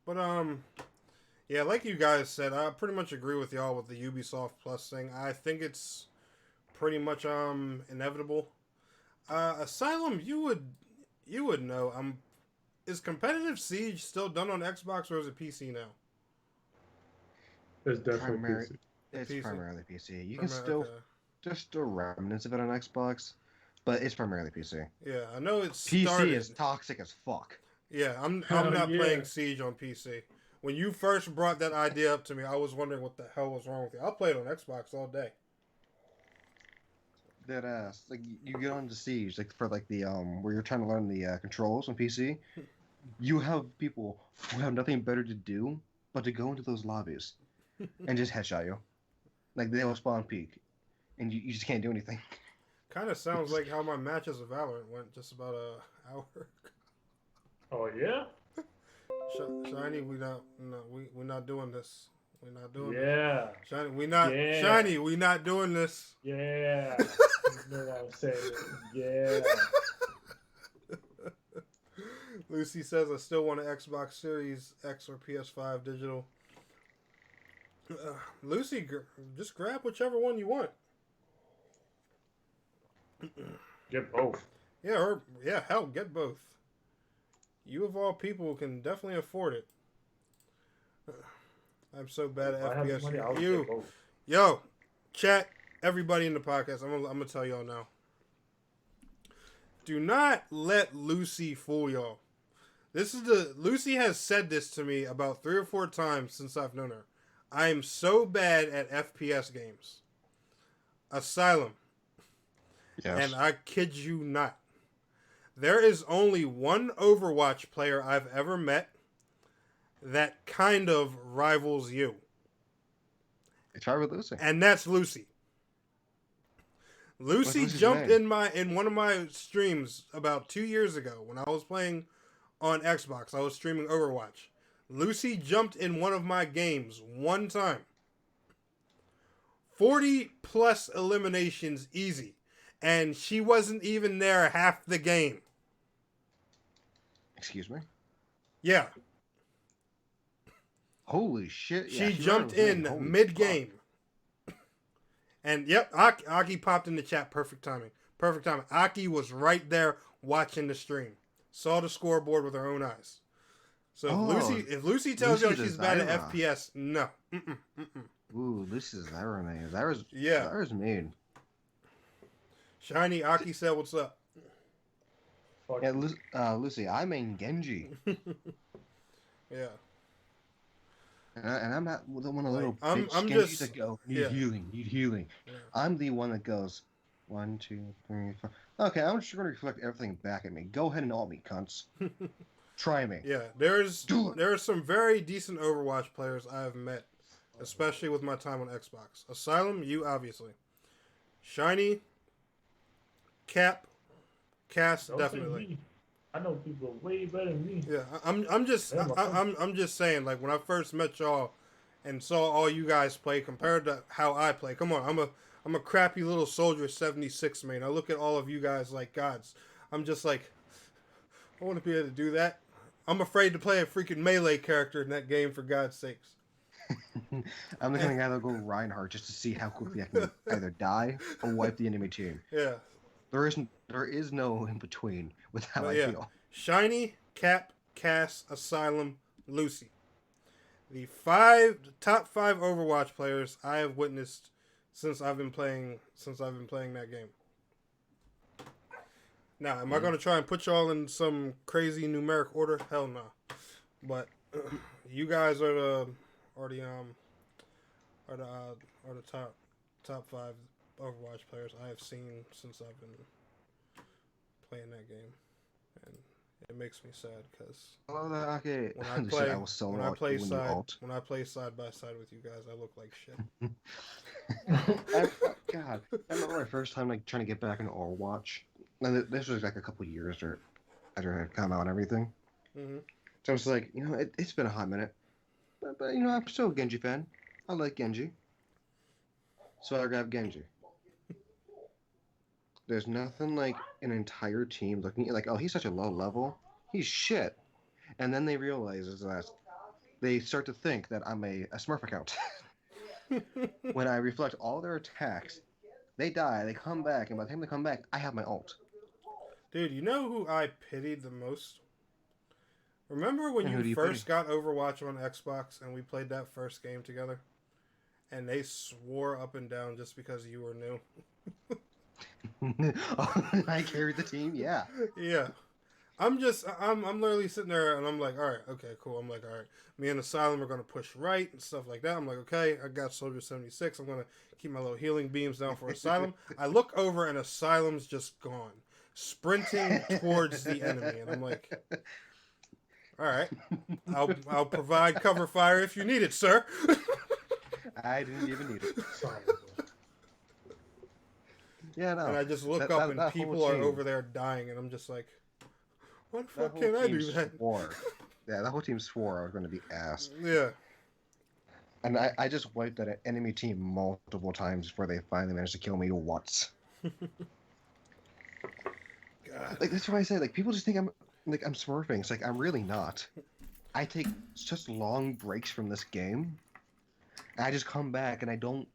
But yeah, like you guys said, I pretty much agree with y'all with the Ubisoft Plus thing. I think it's pretty much inevitable. Asylum, you would know. Is competitive Siege still done on Xbox or is it PC now?
It's definitely PC.
It's
PC?
primarily PC. You can still there's still remnants of it on Xbox, but it's primarily PC.
Yeah, I know it's
PC is toxic as fuck.
Yeah, I'm not playing Siege on PC. When you first brought that idea up to me, I was wondering what the hell was wrong with you. I'll play it on Xbox all day.
Dead ass. Like you get on to Siege, like for like the where you're trying to learn the controls on PC. You have people who have nothing better to do but to go into those lobbies and just headshot you. Like they will spawn peek, and you just can't do anything.
Kind of sounds like how my matches of Valorant went just about a hour.
Oh yeah.
Shiny, we're not doing this. We're not doing this.
Yeah.
Shiny, we not
Yeah.
Shiny, we not doing this.
Yeah. You know what I'm saying? Yeah.
Lucy says I still want an Xbox Series X or PS5 digital. Lucy, just grab whichever one you want.
Get both.
Hell, get both. You of all people can definitely afford it. I'm so bad at
If I have
FPS.
money, I'll get both.
Yo, chat, everybody in the podcast. I'm gonna tell y'all now. Do not let Lucy fool y'all. Lucy has said this to me about 3 or 4 times since I've known her. I am so bad at FPS games. Asylum.
Yes.
And I kid you not. There is only one Overwatch player I've ever met that kind of rivals you.
It's right with Lucy.
And that's Lucy. Lucy jumped in one of my streams about 2 years ago when I was playing on Xbox. I was streaming Overwatch. Lucy jumped in one of my games one time. 40 plus eliminations easy. And she wasn't even there half the game.
Excuse me?
Yeah.
Holy shit.
She jumped in mid-game. And yep, Aki popped in the chat. Perfect timing. Perfect timing. Aki was right there watching the stream. Saw the scoreboard with her own eyes. So if Lucy tells you she's bad at FPS, no.
Ooh, Lucy's Zyra name. Zyra's mean.
Shiny, Aki said, what's up?
Yeah, Lucy, I main Genji.
Yeah.
And I'm not one of the little
I'm
Genjis
just
that go, need healing.
Yeah.
I'm the one that goes, 1, 2, 3, 4. Okay, I'm just going to reflect everything back at me. Go ahead and ult me, cunts. Try me.
Yeah, there are some very decent Overwatch players I have met, especially with my time on Xbox. Asylum, you obviously. Shiny, Cap, Cass, definitely.
I know people way better than me.
Yeah, I'm just saying, like when I first met y'all and saw all you guys play compared to how I play. Come on, I'm a crappy little soldier 76 main. I look at all of you guys like gods. I'm just like, I want to be able to do that. I'm afraid to play a freaking melee character in that game, for God's sakes.
I'm the kind of guy that'll go Reinhardt just to see how quickly I can either die or wipe the enemy team.
Yeah. There
is no in between with how I feel.
Shiny, Cap, Cass, Asylum, Lucy. The top 5 Overwatch players I have witnessed since I've been playing that game. Now, am I going to try and put y'all in some crazy numeric order? Hell no. But you guys are the top 5 Overwatch players I have seen since I've been playing that game, and it makes me sad because when I play side by side with you guys, I look like shit.
God, I remember my first time trying to get back into Overwatch. And this was a couple years after it had come out and everything.
Mm-hmm.
So I was like, it's been a hot minute, but I'm still a Genji fan. I like Genji, so I grabbed Genji. There's nothing like an entire team looking at like, oh, he's such a low level. He's shit. And then they realize that they start to think that I'm a Smurf account. When I reflect all their attacks, they die, they come back, and by the time they come back, I have my ult.
Dude, you know who I pitied the most? Remember when you first got Overwatch on Xbox and we played that first game together? And they swore up and down just because you were new?
I carried the team, yeah.
Yeah. I'm literally sitting there and I'm like, all right, okay, cool. I'm like, all right, me and Asylum are going to push right and stuff like that. I'm like, okay, I got Soldier 76. I'm going to keep my little healing beams down for Asylum. I look over and Asylum's just gone, sprinting towards the enemy. And I'm like, All right. I'll provide cover fire if you need it, sir.
I didn't even need it.
Sorry.
Yeah, no.
And I just look up and
that whole
people are
team-
over there dying, and I'm just like, why the
That
fuck
whole
can't I
team
do that?
swore. Yeah, that whole team swore I was going to be ass.
Yeah.
And I just wiped that enemy team multiple times before they finally managed to kill me once.
God.
Like that's why I say like people just think I'm smurfing. It's like I'm really not. I take such long breaks from this game. And I just come back and I don't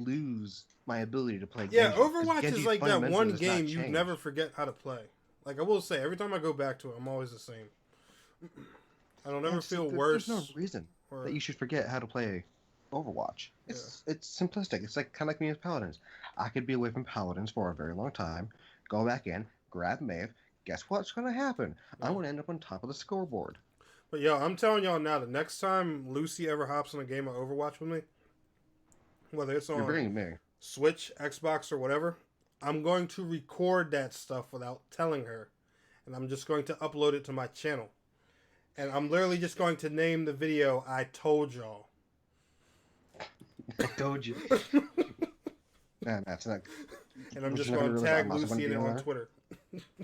lose my ability to play.
Yeah,
Genji, 'cause
Overwatch is
Genji's
like that
fundamentally
one
does not
game you
change.
never forget how to play. Like I will say, every time I go back to it, I'm always the same. I don't ever feel worse.
There's no reason
or-
that you should forget how to play Overwatch. It's simplistic. It's like kind of like me as Paladins. I could be away from Paladins for a very long time, go back in, grab Maeve. Guess what's going to happen?
Yeah.
I'm going to end up on top of the scoreboard.
But yo, I'm telling y'all now, the next time Lucy ever hops in a game of Overwatch with me, whether it's
You're
on
bringing me.
Switch, Xbox, or whatever, I'm going to record that stuff without telling her. And I'm just going to upload it to my channel. And I'm literally just going to name the video I told y'all.
I told you. Man, that's not.
And I'm just
Never
going to
realized
tag
I'm also
Lucy in
gonna
it
be
on
there.
Twitter.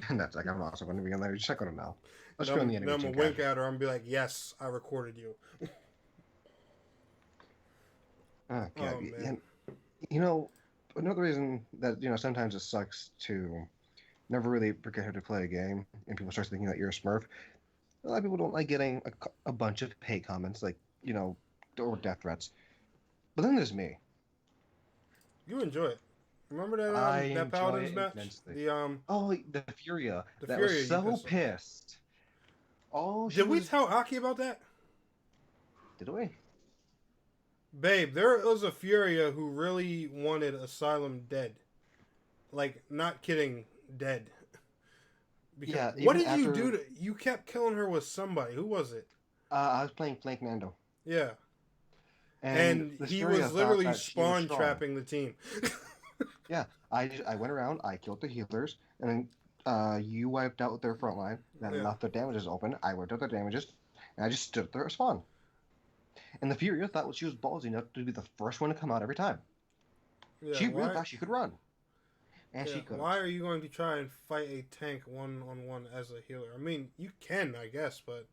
And that's like I'm also going to be on there. You're just not going to know. Let's
And
go
I'm,
in the
then
enemy
I'm
team.
going to wink at her and be like, yes, I recorded you.
Oh, God.
Oh, man.
And, you know, another reason that, sometimes it sucks to never really forget how to play a game and people start thinking that you're a smurf. A lot of people don't like getting a bunch of hate comments, like, or death threats. But then there's me.
You enjoy it. Remember that
I
that
enjoy
Paladins
it
match?
immensely.
The
Oh, the Furia.
The
That
Furia, you
was so
pissed off.
pissed. Oh,
Did we tell Aki about that?
Did we?
Babe, there was a Furia who really wanted Asylum dead. Like, not kidding, dead. Because,
Yeah,
what
even
did you
after-
do to... You kept killing her with somebody. Who was it?
I was playing Flank Mando.
Yeah.
And
And
this
he
Furia
was
thought
literally
that she was
spawn
strong.
trapping the team.
Yeah, I went around, I killed the healers, and then you wiped out their front line, then
Yeah.
left their damages open, I wiped out their damages, and I just stood there at spawn. And the Furia thought she was ballsy enough to be the first one to come out every time.
Yeah,
She really
why,
thought she could run. And
yeah,
she could.
why are you going to try and fight a tank one-on-one as a healer? I mean, you can, I guess, but...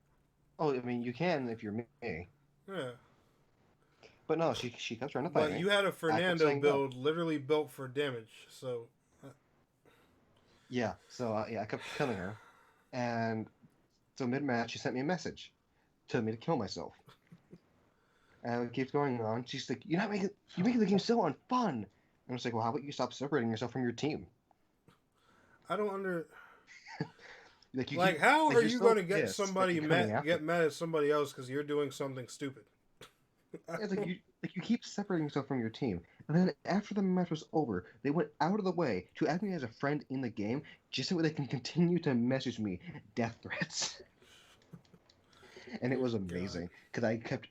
Oh, I mean, you can if you're me.
Yeah.
But no, she kept trying to fight
But
me.
you had a Fernando
saying no.
build literally built for damage, so...
Yeah, so I kept killing her. And so mid-match, she sent me a message. Telling me to kill myself. And it keeps going on. She's like, you're making the game so unfun. And I'm just like, well, how about you stop separating yourself from your team?
I don't under...
You
Like,
keep-
how
like,
are
you're
you
so
going to get
pissed that
somebody
you're coming
mad,
after
get
me.
mad at somebody else because you're doing something stupid?
It's like you keep separating yourself from your team. And then after the match was over, they went out of the way to add me as a friend in the game just so they can continue to message me death threats. And it was amazing because I kept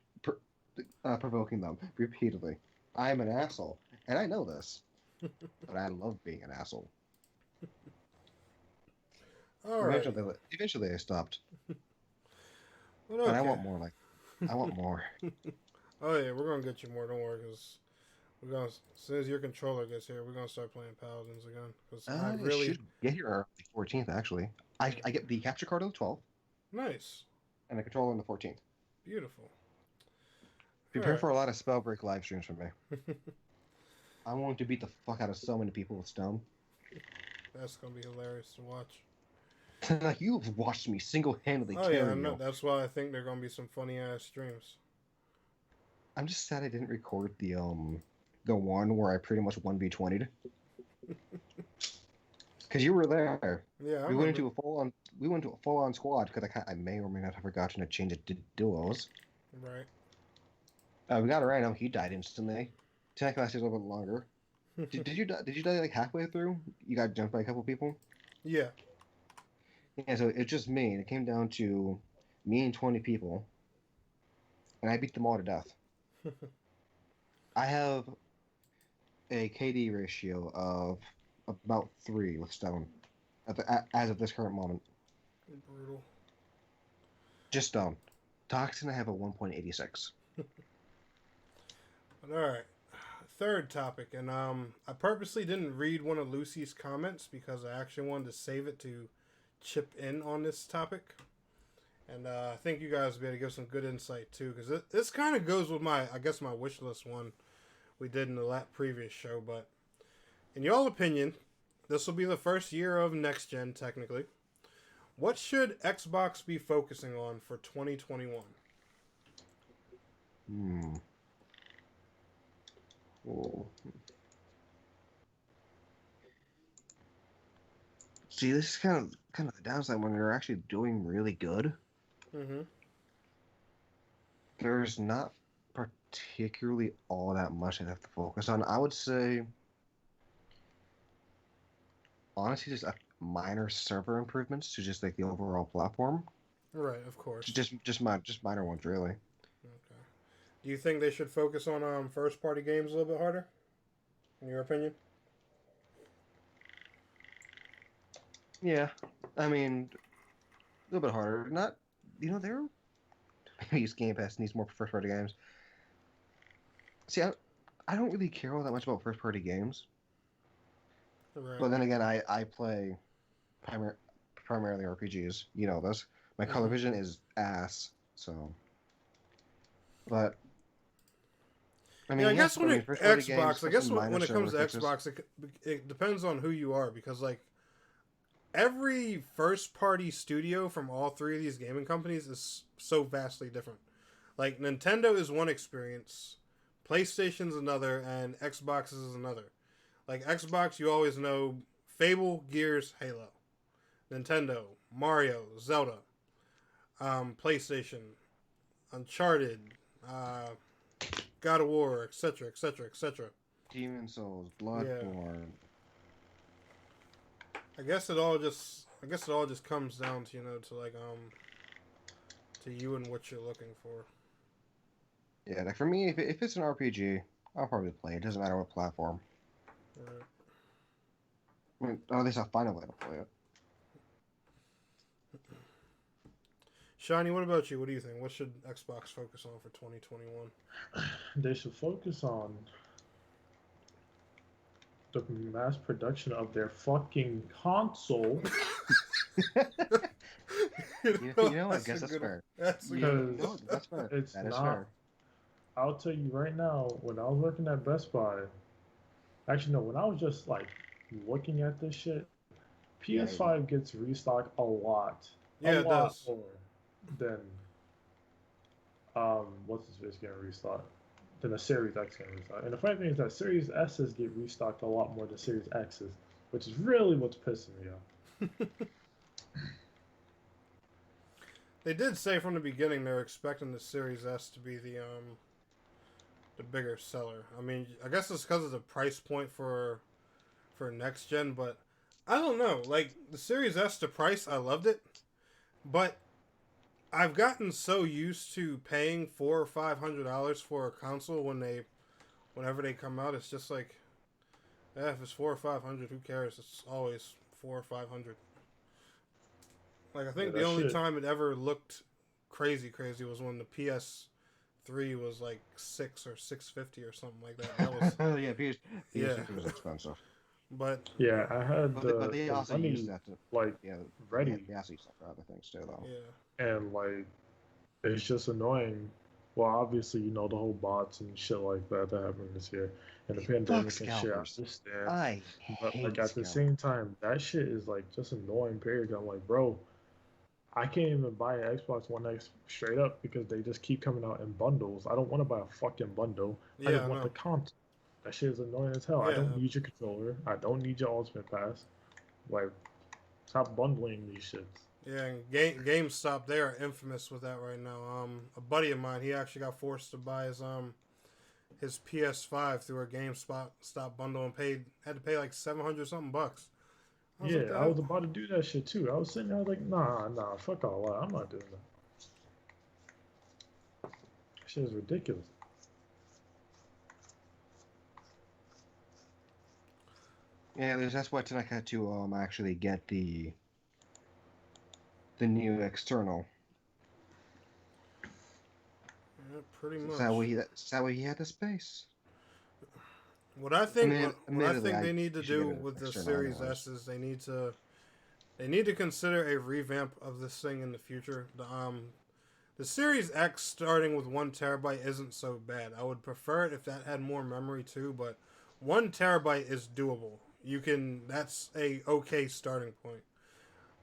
provoking them repeatedly. I'm an asshole, and I know this, but I love being an asshole.
All right.
Eventually, I stopped,
But
but I
okay.
want more. I want more.
Oh yeah, we're gonna get you more. Don't worry, because we're gonna as soon as your controller gets here, we're gonna start playing Paladins again. Because I
It
really
should get here on the 14th. Actually, I get the capture card on the 12th
nice,
and the controller on the 14th.
beautiful.
Prepare
Alright.
for a lot of spell break live streams from me. I'm going to beat the fuck out of so many people with stone.
That's gonna be hilarious to watch.
Like you've watched me single-handedly
Oh
carry
yeah, I
you.
know. That's why I think they're gonna be some funny ass streams.
I'm just sad I didn't record the one where I pretty much 1v20'd. Because you were there.
Yeah, I
We went
remember.
into a full-on squad because I may or may not have forgotten to change it to duos.
Right.
We got a random. He died instantly. Tennek lasted a little bit longer. Did you die? Did you die like halfway through? You got jumped by a couple people.
Yeah.
Yeah, so it's just me. And it came down to me and 20 people, and I beat them all to death. I have a KD ratio of about 3 with stone as of this current moment.
Brutal.
Just don't. Toxin, I have a 1.86.
All right. Third topic, and I purposely didn't read one of Lucy's comments because I actually wanted to save it to chip in on this topic, and I think you guys will be able to give some good insight too, because this kind of goes with my wish list one we did in the previous show. But in your opinion, this will be the first year of next gen technically. What should Xbox be focusing on for 2021?
Oh. See, this is kind of the downside when they're actually doing really good.
Mm-hmm.
There's not particularly all that much they have to focus on. I would say, honestly, just minor server improvements to just like the overall platform.
Right, of course.
Just minor ones, really.
Okay. Do you think they should focus on first party games a little bit harder? In your opinion?
Yeah, I mean, a little bit harder. Not, they're maybe use Game Pass needs more first party games. See, I don't really care all that much about first party games.
Right.
But then again, I play primarily RPGs. You know this. My color vision is ass. So, but I mean,
yeah, I guess when
first party
Xbox,
games,
I guess
some
when it comes to
fixes.
Xbox, it depends on who you are, because like every first party studio from all three of these gaming companies is so vastly different. Like Nintendo is one experience, PlayStation's another, and Xbox is another. Like Xbox, you always know Fable, Gears, Halo. Nintendo, Mario, Zelda. PlayStation, Uncharted, God of War, etc., etc., etc.
Demon Souls, Bloodborne.
I guess it all just comes down to to you and what you're looking for.
Yeah, like for me, if it's an RPG, I'll probably play it. Doesn't matter what platform.
Right.
I mean, or at least I'll find a way to play it.
Shiny, what about you? What do you think? What should Xbox focus on for 2021?
They should focus on the mass production of their fucking console.
You know, I guess that's fair.
That's
fair.
It's
That is
not.
fair.
I'll tell you right now, when I was working at Best Buy, actually no, when I was just like looking at this shit, PS5 gets restocked a lot.
Yeah, it does.
More than what's this face getting restocked than the Series X getting restocked. And the funny thing is that Series S's get restocked a lot more than Series X's, which is really what's pissing me off.
They did say from the beginning they're expecting the Series S to be the bigger seller. I mean, I guess it's because of the price point for next gen, but I don't know. Like the Series S, the price, I loved it, but I've gotten so used to paying $400 or $500 for a console whenever they come out. It's just like, yeah, if it's $400 or $500, who cares? It's always $400 or $500. Like I think the only time it ever looked crazy was when the PS3 was like $600 or $650 or something like that. That was
yeah, PS3 was expensive.
But
yeah, I had
but they also
money
used that to
like ready.
They also used that for other things too, though.
Yeah.
And like, it's just annoying. Well, obviously, you know, the whole bots and shit like that happened this year, and the pandemic and shit. I understand. But like at the same time, that shit is like just annoying. Period. I'm like, bro, I can't even buy an Xbox One X straight up because they just keep coming out in bundles. I don't want to buy a fucking bundle.
Yeah,
I just want the content. That shit is annoying as hell.
Yeah.
I don't need your controller. I don't need your Ultimate Pass. Like, stop bundling these shits.
Yeah, and GameStop, they are infamous with that right now. A buddy of mine, he actually got forced to buy his PS5 through a GameStop bundle and had to pay like $700 something bucks.
I was about to do that shit too. I was sitting there like, nah, fuck all that. I'm not doing that. That shit is ridiculous.
Yeah, that's why tonight I had to actually get the new external
Yeah, pretty much.
That's that way he had the space.
What I think,
Admittedly,
they need to
should
do
get an
with the
external
Series
anyways.
S is they need to consider a revamp of this thing in the future. The Series X starting with 1 TB isn't so bad. I would prefer it if that had more memory too, but 1 TB is doable. That's a okay starting point.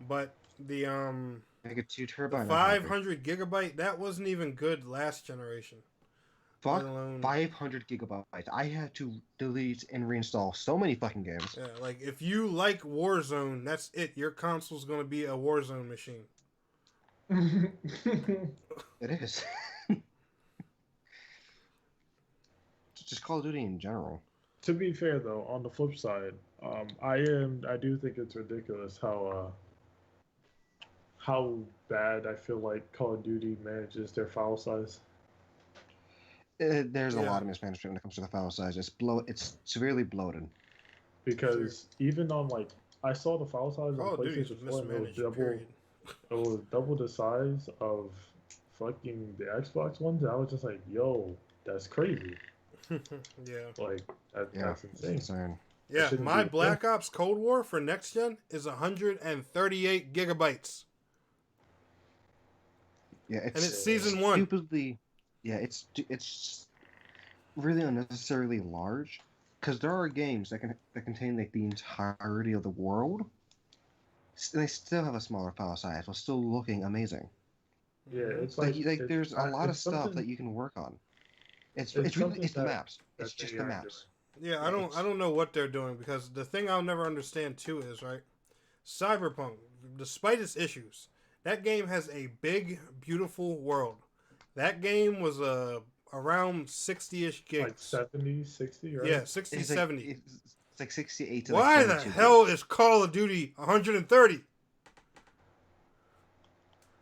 But the
Make it 2 TB.
the 500 GB that wasn't even good last generation.
Fuck
Let alone
500 gigabytes. I had to delete and reinstall so many fucking games.
yeah, like if you like Warzone, that's it. Your console's gonna be a Warzone machine.
It is. Just Call of Duty in general.
To be fair, though, on the flip side, I do think it's ridiculous how bad I feel like Call of Duty manages their file size.
There's a
Yeah.
lot of mismanagement when it comes to the file size. It's severely bloated.
Because even on I saw the file size
Call
on
of Duty's
PlayStation 4 and
mismanaged. Period.
it was double the size of fucking the Xbox ones. I was just like, yo, that's crazy.
Yeah.
Like that's
It's
insane.
insane.
Yeah,
shouldn't
my
be a
Black Ops Cold War for next gen is 138 gigabytes.
Yeah,
And it's season 1.
Stupidly, yeah, it's really unnecessarily large because there are games that contain like the entirety of the world. They still have a smaller file size while still looking amazing.
Yeah, it's
Like there's a lot of stuff that you can work on. It's really the maps. It's just the maps.
Yeah, I don't know what they're doing because the thing I'll never understand too is right. Cyberpunk, despite its issues, that game has a big, beautiful world. That game was around 60-ish gigs.
like 70, 60, right?
Yeah, 60, 70.
It's like 68 to
Why
like
the
72
hell
gigs.
is Call of Duty 130?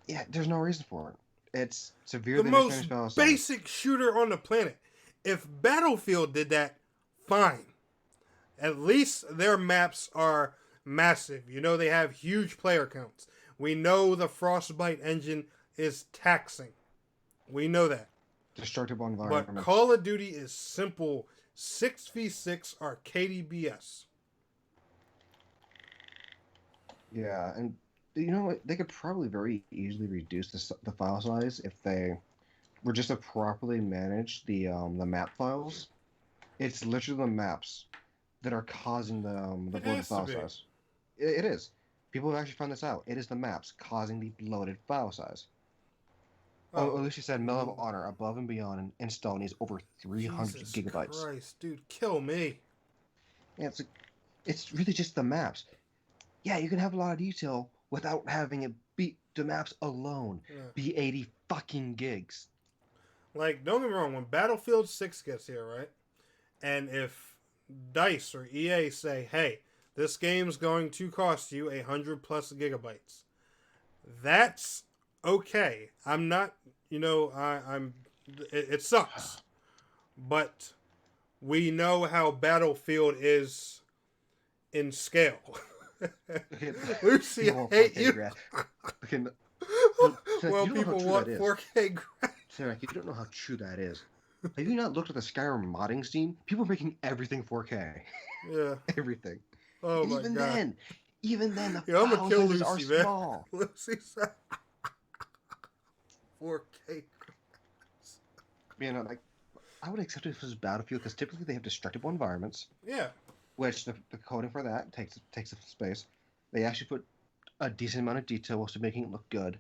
Yeah, there's no reason for it. It's
The
severely
most
mismanaged file size.
basic shooter on the planet. If Battlefield did that, fine. At least their maps are massive. You know, they have huge player counts. We know the Frostbite engine is taxing. We know that.
Destructible
But
environment.
Call of Duty is simple 6v6 arcade BS.
Yeah, and you know what? They could probably very easily reduce the file size if they were just to properly manage the map files. It's literally the maps that are causing the
It
bloated
has to
file
be.
size. It is. People have actually found this out. It is the maps causing the bloated file size. Oh, at least you said Medal of Honor Above and Beyond and Stone is over 300
Jesus
gigabytes.
Christ, dude, kill me.
Yeah, it's really just the maps. Yeah, you can have a lot of detail without having it be the maps alone be 80 fucking gigs.
Like, don't get me wrong, when Battlefield 6 gets here, right? And if DICE or EA say, hey, this game's going to cost you 100+ gigabytes, that's okay. I'm not, it sucks. But we know how Battlefield is in scale. Lucy, I hate you. Well, people want 4K graphics.
Sarah, you don't know how true that is. Have you not looked at the Skyrim modding scene? People are making everything 4K.
Yeah.
Everything.
Oh
and
my god.
Even then, the
I'm gonna
file
kill
sizes
Lucy,
are
man.
small.
Lucy's 4K.
You know, like I would accept it if it was Battlefield because typically they have destructible environments.
Yeah.
Which the coding for that takes up space. They actually put a decent amount of detail to making it look good.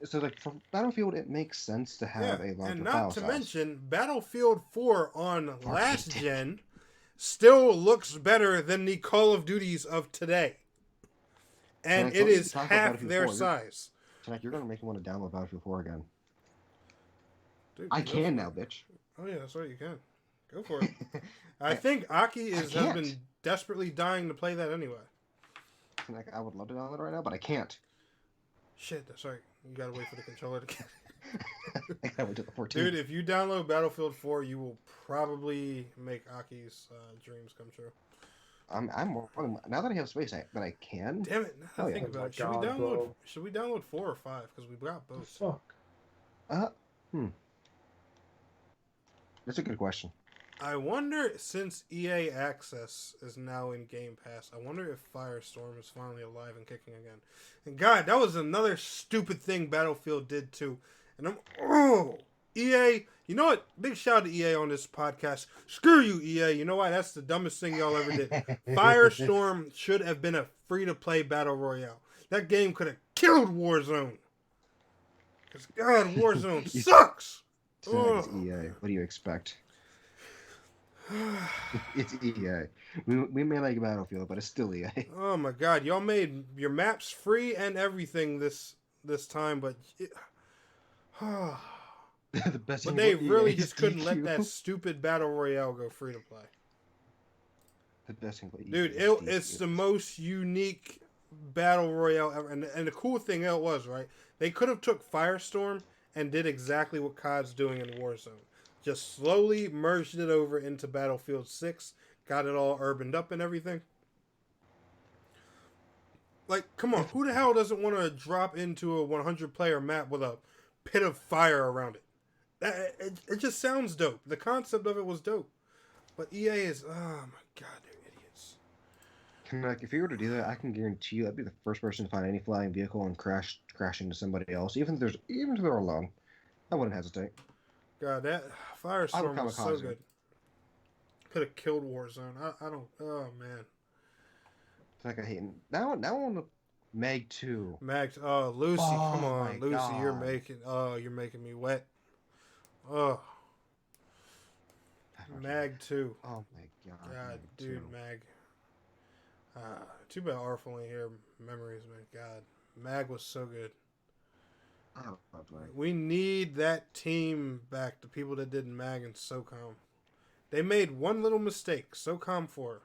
So, like, for Battlefield, it makes sense to have a larger
and
file
not to
size.
mention, Battlefield 4 on last gen still looks better than the Call of Duties of today. And it is half their size.
Tennek, you're going to make me want to download Battlefield 4 again.
Dude,
I can now, bitch.
Oh, yeah, that's right, you can. Go for it. I think Aki has been desperately dying to play that anyway.
Tennek, I would love to download it right now, but I can't.
Shit, that's right. You gotta wait for the controller to get
I gotta wait till the 14.
Dude, if you download Battlefield 4, you will probably make Aki's dreams come true.
I'm more now that I have space that I can.
Damn it! Now that I think about it, should we download 4 or 5? Because we got both.
Fuck.
Hmm. That's a good question.
I wonder, since EA Access is now in Game Pass, I wonder if Firestorm is finally alive and kicking again. And God, that was another stupid thing Battlefield did too. And EA, you know what? Big shout out to EA on this podcast. Screw you, EA. You know why? That's the dumbest thing y'all ever did. Firestorm should have been a free-to-play battle royale. That game could have killed Warzone. Because God, Warzone sucks.
It's EA. What do you expect? It's EA. We may like Battlefield, but it's still EA.
Oh my God, y'all made your maps free and everything this time, but
The best
but
thing
they
about
really
EA is
just couldn't let
DQ.
that stupid battle royale go free to play.
The best thing about EA
Dude,
is
it's
DQ.
the most unique battle royale ever, and the cool thing it was, right? They could have took Firestorm and did exactly what COD's doing in Warzone. Just slowly merged it over into Battlefield 6, got it all urbaned up and everything. Like, come on, who the hell doesn't want to drop into a 100-player map with a pit of fire around it? It just sounds dope. The concept of it was dope. But EA is, oh my God, they're idiots.
Like, if you were to do that, I can guarantee you I'd be the first person to find any flying vehicle and crash into somebody else, even if they're alone. I wouldn't hesitate.
God, that Firestorm was so good. Could have killed Warzone. I don't. Oh man.
It's like I hate now. Now on the Mag 2.
Max. Oh, Lucy, come
Oh,
on,
my
Lucy,
God.
you're making me wet. Oh, Mag 2.
Oh my God.
God,
Mag
dude,
2.
Mag. Too bad Artful ain't here. Memories, man. God, Mag was so good.
Oh, boy.
We need that team back. The people that did Mag and SOCOM. They made one little mistake. SOCOM 4.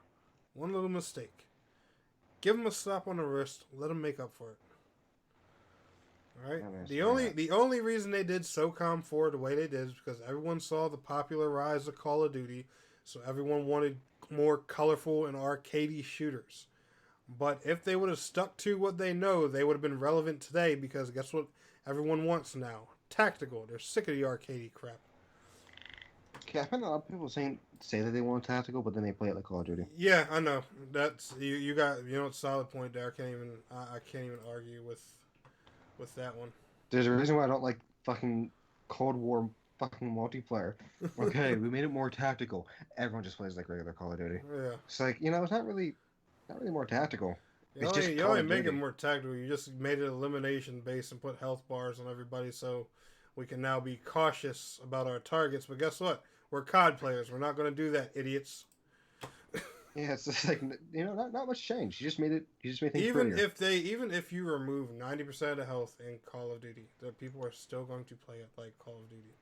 One little mistake. Give them a slap on the wrist. Let them make up for it. All right. The only reason they did SOCOM 4 the way they did is because everyone saw the popular rise of Call of Duty, so everyone wanted more colorful and arcadey shooters. But if they would have stuck to what they know, they would have been relevant today because guess what everyone wants now? Tactical. They're sick of the arcadey crap.
Okay, I find a lot of people say that they want tactical, but then they play it like Call of Duty.
Yeah, I know. That's you got a solid point there. I can't even argue with that one.
There's a reason why I don't like fucking Cold War fucking multiplayer. Okay, we made it more tactical. Everyone just plays like regular Call of Duty.
Yeah.
It's like, it's not really more tactical.
You only make it more tactical. You just made it elimination based and put health bars on everybody so we can now be cautious about our targets. But guess what? We're COD players. We're not going to do that, idiots.
Yeah, it's just like, not much change. You just made things
even
prettier.
Even if you remove 90% of the health in Call of Duty, the people are still going to play it like Call of Duty.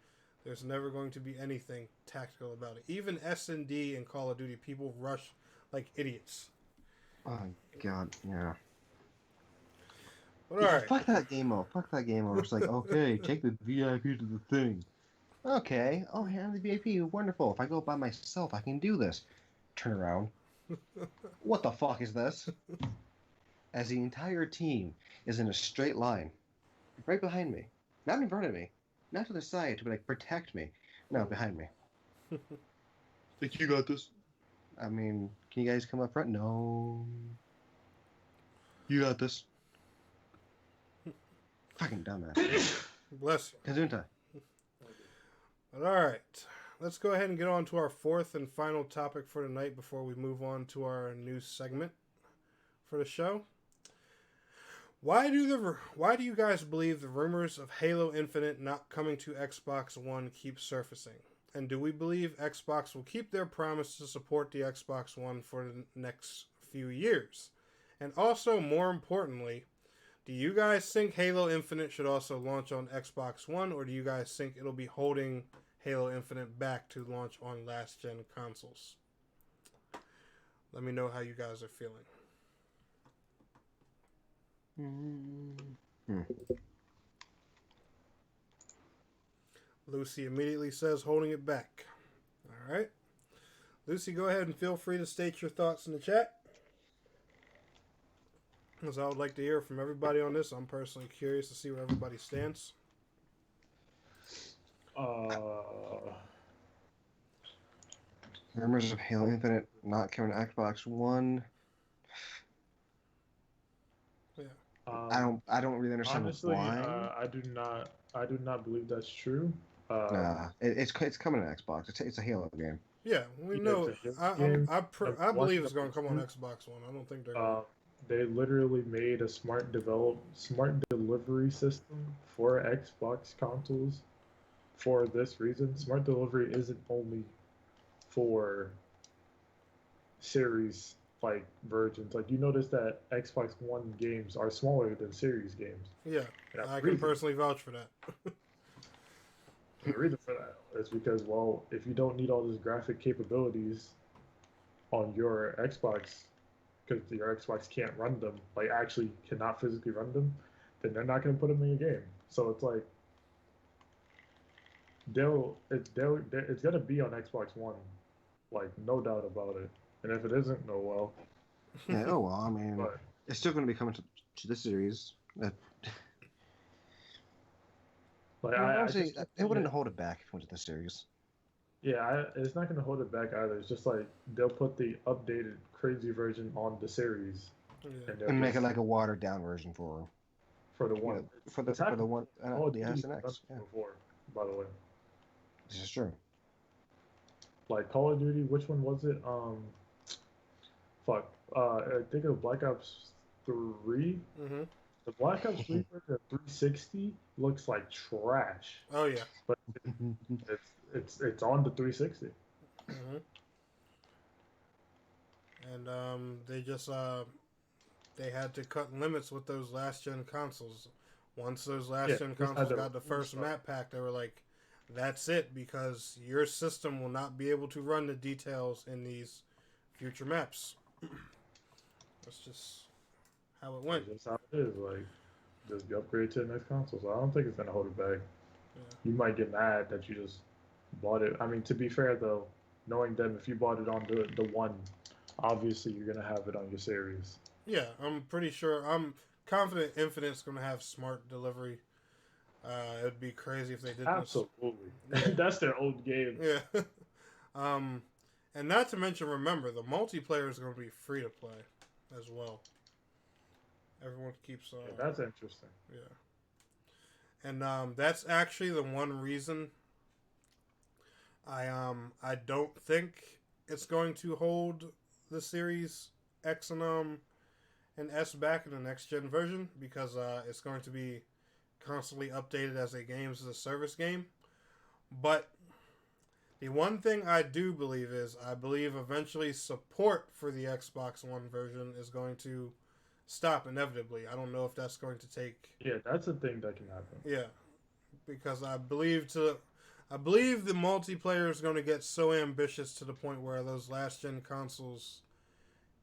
There's never going to be anything tactical about it. Even S&D in Call of Duty, people rush like idiots.
Oh God, yeah.
But all right.
Fuck that game mode. It's like, okay, take the VIP to the thing. Okay. Oh, yeah, the VIP. Wonderful. If I go by myself, I can do this. Turn around. What the fuck is this? As the entire team is in a straight line, right behind me, not in front of me, not to the side to protect me. No, behind me. Think you got this? I mean, can you guys come up front? No. You got this. Fucking dumbass.
Bless you.
Kazunta.
But all right. Let's go ahead and get on to our fourth and final topic for tonight before we move on to our new segment for the show. Why do you guys believe the rumors of Halo Infinite not coming to Xbox One keep surfacing? And do we believe Xbox will keep their promise to support the Xbox One for the next few years? And also, more importantly, do you guys think Halo Infinite should also launch on Xbox One, or do you guys think it'll be holding Halo Infinite back to launch on last-gen consoles? Let me know how you guys are feeling. Lucy immediately says holding it back. All right. Lucy, go ahead and feel free to state your thoughts in the chat. As I would like to hear from everybody on this. I'm personally curious to see where everybody stands.
Rumors of Halo Infinite not coming to Xbox One.
Yeah.
I don't really understand
Honestly,
why.
I do not believe that's true.
Nah, it's coming to Xbox. It's a Halo game.
Yeah, we
Yeah, it's
know.
a Halo game.
I
One,
believe it's
number
going to come on
two,
Xbox One. I don't think they're going.
they literally made a smart delivery system for Xbox consoles for this reason. Smart delivery isn't only for series like versions. Like you notice that Xbox One games are smaller than series games.
Yeah,
And
I can personally vouch for that.
the reason for that is because, well, if you don't need all those graphic capabilities on your Xbox, because your Xbox can't run them, like actually cannot physically run them, then they're not going to put them in your game. So it's like it's going to be on Xbox One, like no doubt about it. And if it isn't, oh well.
Yeah. Oh well. I mean,
But
it's still going to be coming to the series.
like I
Honestly,
just
it wouldn't hold it back if it went to the series.
yeah, it's not going to hold it back either. It's just like they'll put the updated crazy version on the series,
Yeah.
and they'll
And make it
just
like a watered down version
for the one.
for
It's
the
happened.
one
Call of
the
Duty's
S and
done
X.
this
Yeah,
before, by the way.
this is true.
Like Call of Duty, which one was it? Fuck. I think it was Black Ops 3.
Mhm.
The Black Ops 3 version of 360 looks like trash,
Oh yeah.
but it's on the 360.
Mhm. And they had to cut limits with those last gen consoles. Once those
Yeah,
last gen
just had
consoles
to
got the
remove
first
stuff.
map pack, they were like, "That's it," because your system will not be able to run the details in these future maps. That's just how it went.
That's just how it is. Like, just upgrade to the next console. So I don't think it's gonna hold it back.
Yeah.
You might get mad that you just bought it. I mean, to be fair though, knowing them, if you bought it on the one, obviously you're gonna have it on your series.
Yeah, I'm pretty sure. I'm confident Infinite's going to have smart delivery. It'd be crazy if they didn't.
Absolutely,
Yeah.
that's their old game.
Yeah. um, and not to mention, remember the multiplayer is going to be free to play as well. Everyone keeps.
Yeah, that's interesting.
Yeah. And that's actually the one reason I don't think it's going to hold the Series X and S back in the next gen version because it's going to be constantly updated as a games as a service game. But the one thing I do believe is I believe eventually support for the Xbox One version is going to stop inevitably. I don't know if that's going to take.
Yeah, that's a thing that can happen.
Yeah, because I believe the multiplayer is going to get so ambitious to the point where those last gen consoles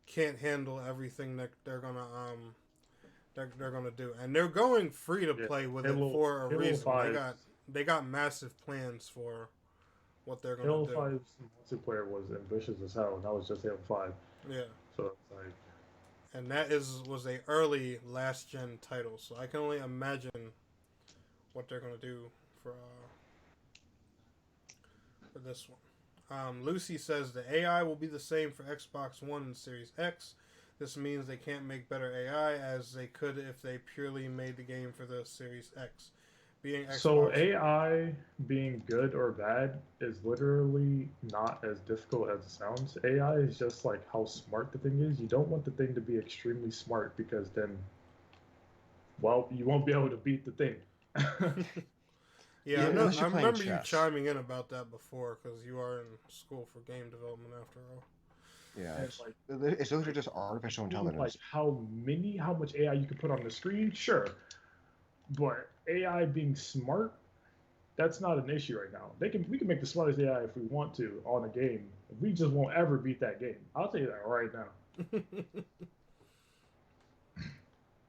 can't handle everything that they're gonna do, and they're going free to play with it for a reason.
5,
They got massive plans for what they're gonna
Halo
do.
5's multiplayer was ambitious as hell, and that was just Halo 5.
Yeah,
So it's like,
and was a early last gen title, so I can only imagine what they're gonna do for this one. Lucy says the AI will be the same for Xbox One and Series X. This means they can't make better AI as they could if they purely made the game for the Series X. Being Xbox.
so AI being good or bad is literally not as difficult as it sounds. AI is just like how smart the thing is. You don't want the thing to be extremely smart because then, well, you won't be able to beat the thing.
Yeah,
Yeah,
I know.
unless
I
you're playing
remember you
chess.
chiming in about that before because you are in school for game development after all.
Yeah,
And
it's,
like,
it's those are just artificial
like
intelligence.
how much AI you can put on the screen, sure, but AI being smart, that's not an issue right now. We can make the smartest AI if we want to on a game. We just won't ever beat that game. I'll tell you that right now.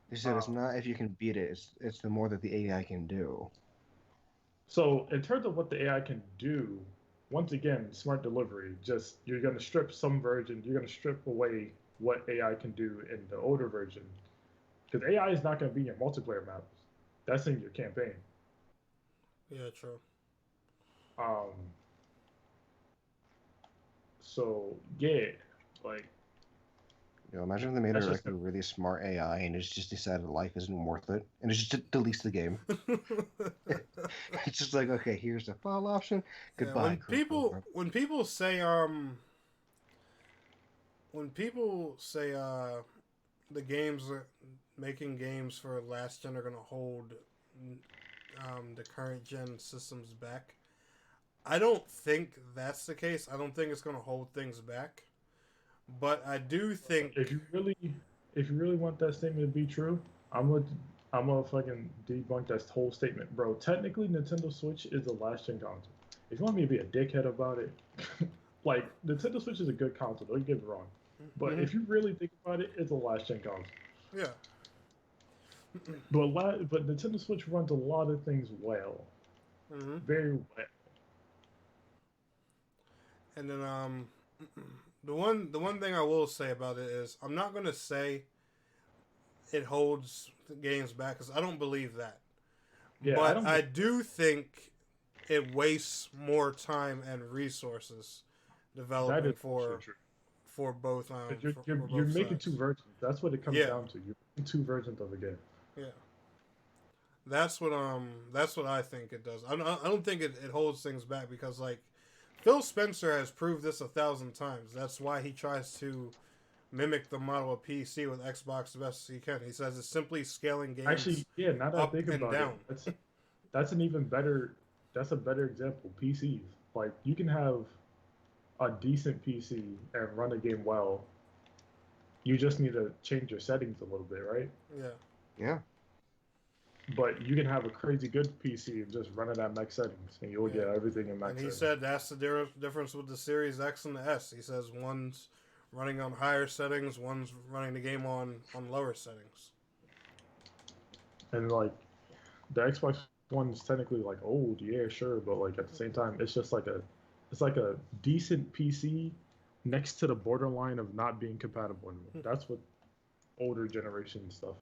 They said it's not if you can beat it; it's the more that the AI can do.
So in terms of what the AI can do, once again, smart delivery. Just you're gonna strip some version. You're gonna strip away what AI can do in the older version, because AI is not gonna be in your multiplayer maps. That's in your campaign.
Yeah, true.
Um, so yeah, like
Imagine if they made
that's
like
just
a really smart AI and it's just decided life isn't worth it, and it just deletes the game. It's just like, okay, here's the file option.
Yeah,
Goodbye,
when people say the games making games for last gen are gonna hold the current gen systems back. I don't think that's the case. I don't think it's gonna hold things back. But I do think
if you really want that statement to be true, I'm gonna I'm gonna fucking debunk that whole statement, bro. Technically, Nintendo Switch is the last gen console. If you want me to be a dickhead about it, like Nintendo Switch is a good console. Don't get me wrong, but
mm-hmm.
if you really think about it, it's a last gen console.
Yeah.
But Nintendo Switch runs a lot of things well,
Mm-hmm.
very well.
And then the one thing I will say about it is I'm not gonna say it holds the games back because I don't believe that.
Yeah, I
But
don't.
I do think it wastes more time and resources
That
developing
is also true.
for both
But
for
you're
both
making two
sides.
versions. That's what it comes
Yeah,
down to. You're making two versions of a game.
yeah. That's what I think it does. I don't think it holds things back because like Phil Spencer has proved this 1,000 times. That's why he tries to mimic the model of PC with Xbox the best he can. He says it's simply scaling games
Actually, yeah. Now that I
up
think
and
about it,
down.
that's an even better. That's a better example. PCs. Like you can have a decent PC and run a game well. You just need to change your settings a little bit, right?
Yeah.
Yeah.
But you can have a crazy good PC and just run it at max settings, and you'll
Yeah.
get everything in
And
max
he
settings.
said that's the difference with the Series X and the S. He says one's running on higher settings, one's running the game on lower settings.
And like the Xbox One is technically like old, yeah, sure, but like at the same time, it's like a decent PC next to the borderline of not being compatible anymore. That's what older generation stuff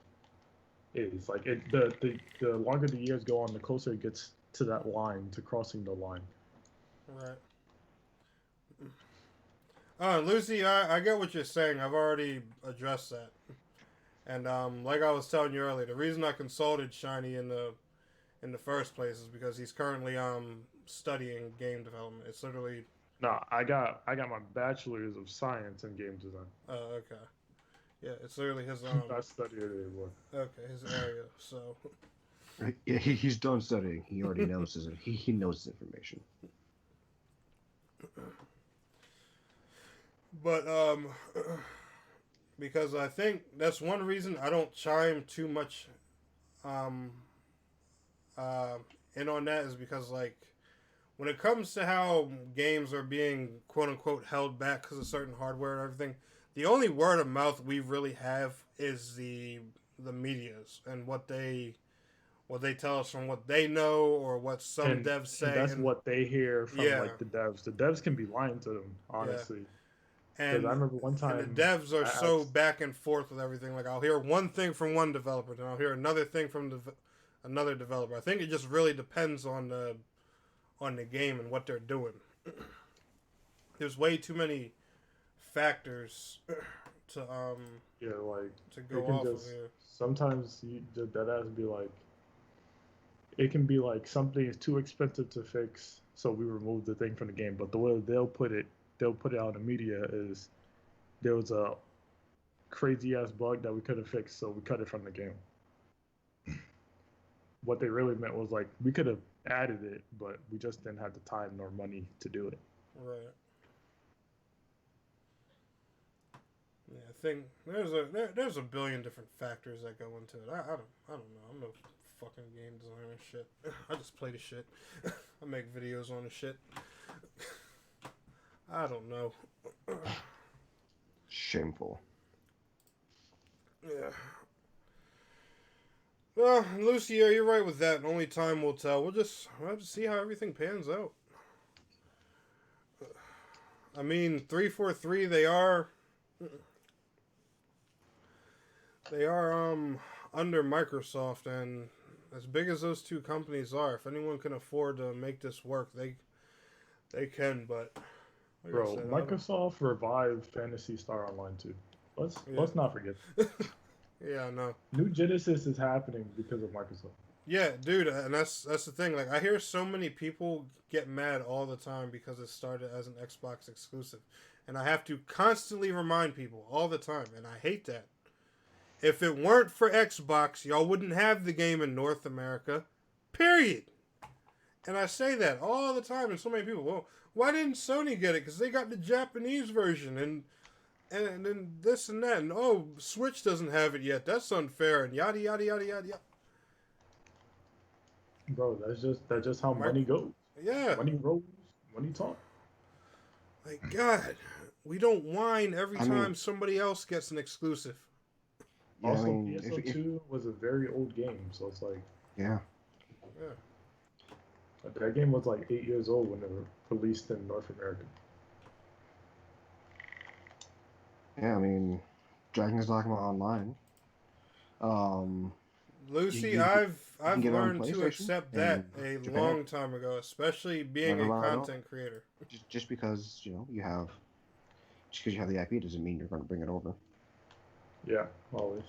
is. Like the longer the years go on, the closer it gets to that line, to crossing the line.
Right. Lucy, I get what you're saying. I've already addressed that. And like I was telling you earlier, the reason I consulted Shiny in the first place is because he's currently studying game development. It's literally
No, I got my bachelor's of science in game design.
okay. Yeah, it's literally his
Not studying it anymore.
okay, his area. So
Yeah, he's done studying. He already knows his he knows his information.
but because I think that's one reason I don't chime too much um uh in on that is because like when it comes to how games are being quote unquote held back because of certain hardware and everything, the only word of mouth we really have is the media's and what they tell us from what they know or what some devs
And
say
that's
and
what they hear from
yeah,
like the devs. The devs can be lying to them,
yeah.
honestly. Because I
And
remember one
and the
time
devs are
I
so
asked,
back and forth with everything. Like I'll hear one thing from one developer, then I'll hear another thing from another developer. I think it just really depends on the game and what they're doing. There's way too many factors to
yeah, like
to
it
go
can
off of
just
here.
sometimes the dead ass be like, it can be like something is too expensive to fix, so we remove the thing from the game. But the way they'll put it out in the media is there was a crazy ass bug that we couldn't fix, so we cut it from the game. What they really meant was like we could have added it, but we just didn't have the time nor money to do it.
Right. Yeah, I think there's a billion different factors that go into it. I don't know. I'm no fucking game designer and shit. I just play the shit. I make videos on the shit. I don't know.
Shameful.
Yeah. Well, Lucy, yeah, you're right with that. Only time will tell. We'll have to see how everything pans out. I mean, 343. They are under Microsoft, and as big as those two companies are, if anyone can afford to make this work, They can, but like I
Bro,
said,
Microsoft revived Fantasy Star Online too.
yeah,
Let's not forget.
yeah, I know.
New Genesis is happening because of Microsoft.
Yeah, dude, and that's the thing. Like, I hear so many people get mad all the time because it started as an Xbox exclusive, and I have to constantly remind people all the time, and I hate that. If it weren't for Xbox, y'all wouldn't have the game in North America. Period. And I say that all the time, and so many people, well, why didn't Sony get it? Because they got the Japanese version, and then this and that, and oh, Switch doesn't have it yet. That's unfair, and yada yada yada yada yada.
Bro, that's just how money goes.
Yeah.
Money rolls, money talk.
Like, God, we don't whine every
I
time
mean-
somebody else gets an exclusive.
Yeah,
Also,
I mean,
PSO2 was a very old game, so it's like
yeah.
Yeah.
that game was like 8 years old when it was released in North America.
Yeah, I mean, Dragon's Dogma Online.
Lucy,
you
I've
get it on
learned to
PlayStation
accept that
and
a
Japan.
long time ago, especially being
Never
a
allowed
content creator.
just because just because you have the IP doesn't mean you're going to bring it over.
Yeah, always.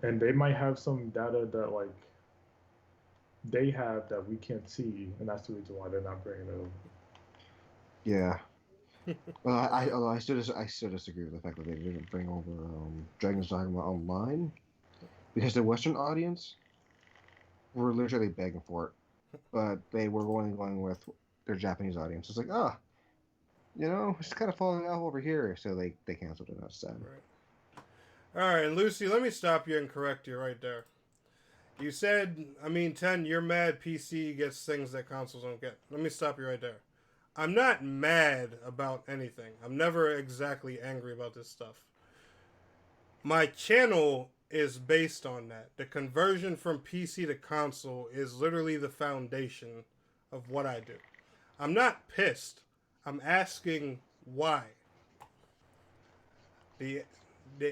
And they might have some data that like they have that we can't see, and that's the reason why they're not bringing it over.
Yeah. Well, although I still disagree with the fact that they didn't bring over Dragon's Dogma Online because the Western audience were literally begging for it, but they were only going with their Japanese audience. It's like, it's kind of falling off over here, so they canceled it. That's sad.
Right. All right, Lucy, let me stop you and correct you right there. You said, 10, you're mad PC gets things that consoles don't get. Let me stop you right there. I'm not mad about anything. I'm never exactly angry about this stuff. My channel is based on that. The conversion from PC to console is literally the foundation of what I do. I'm not pissed. I'm asking why. The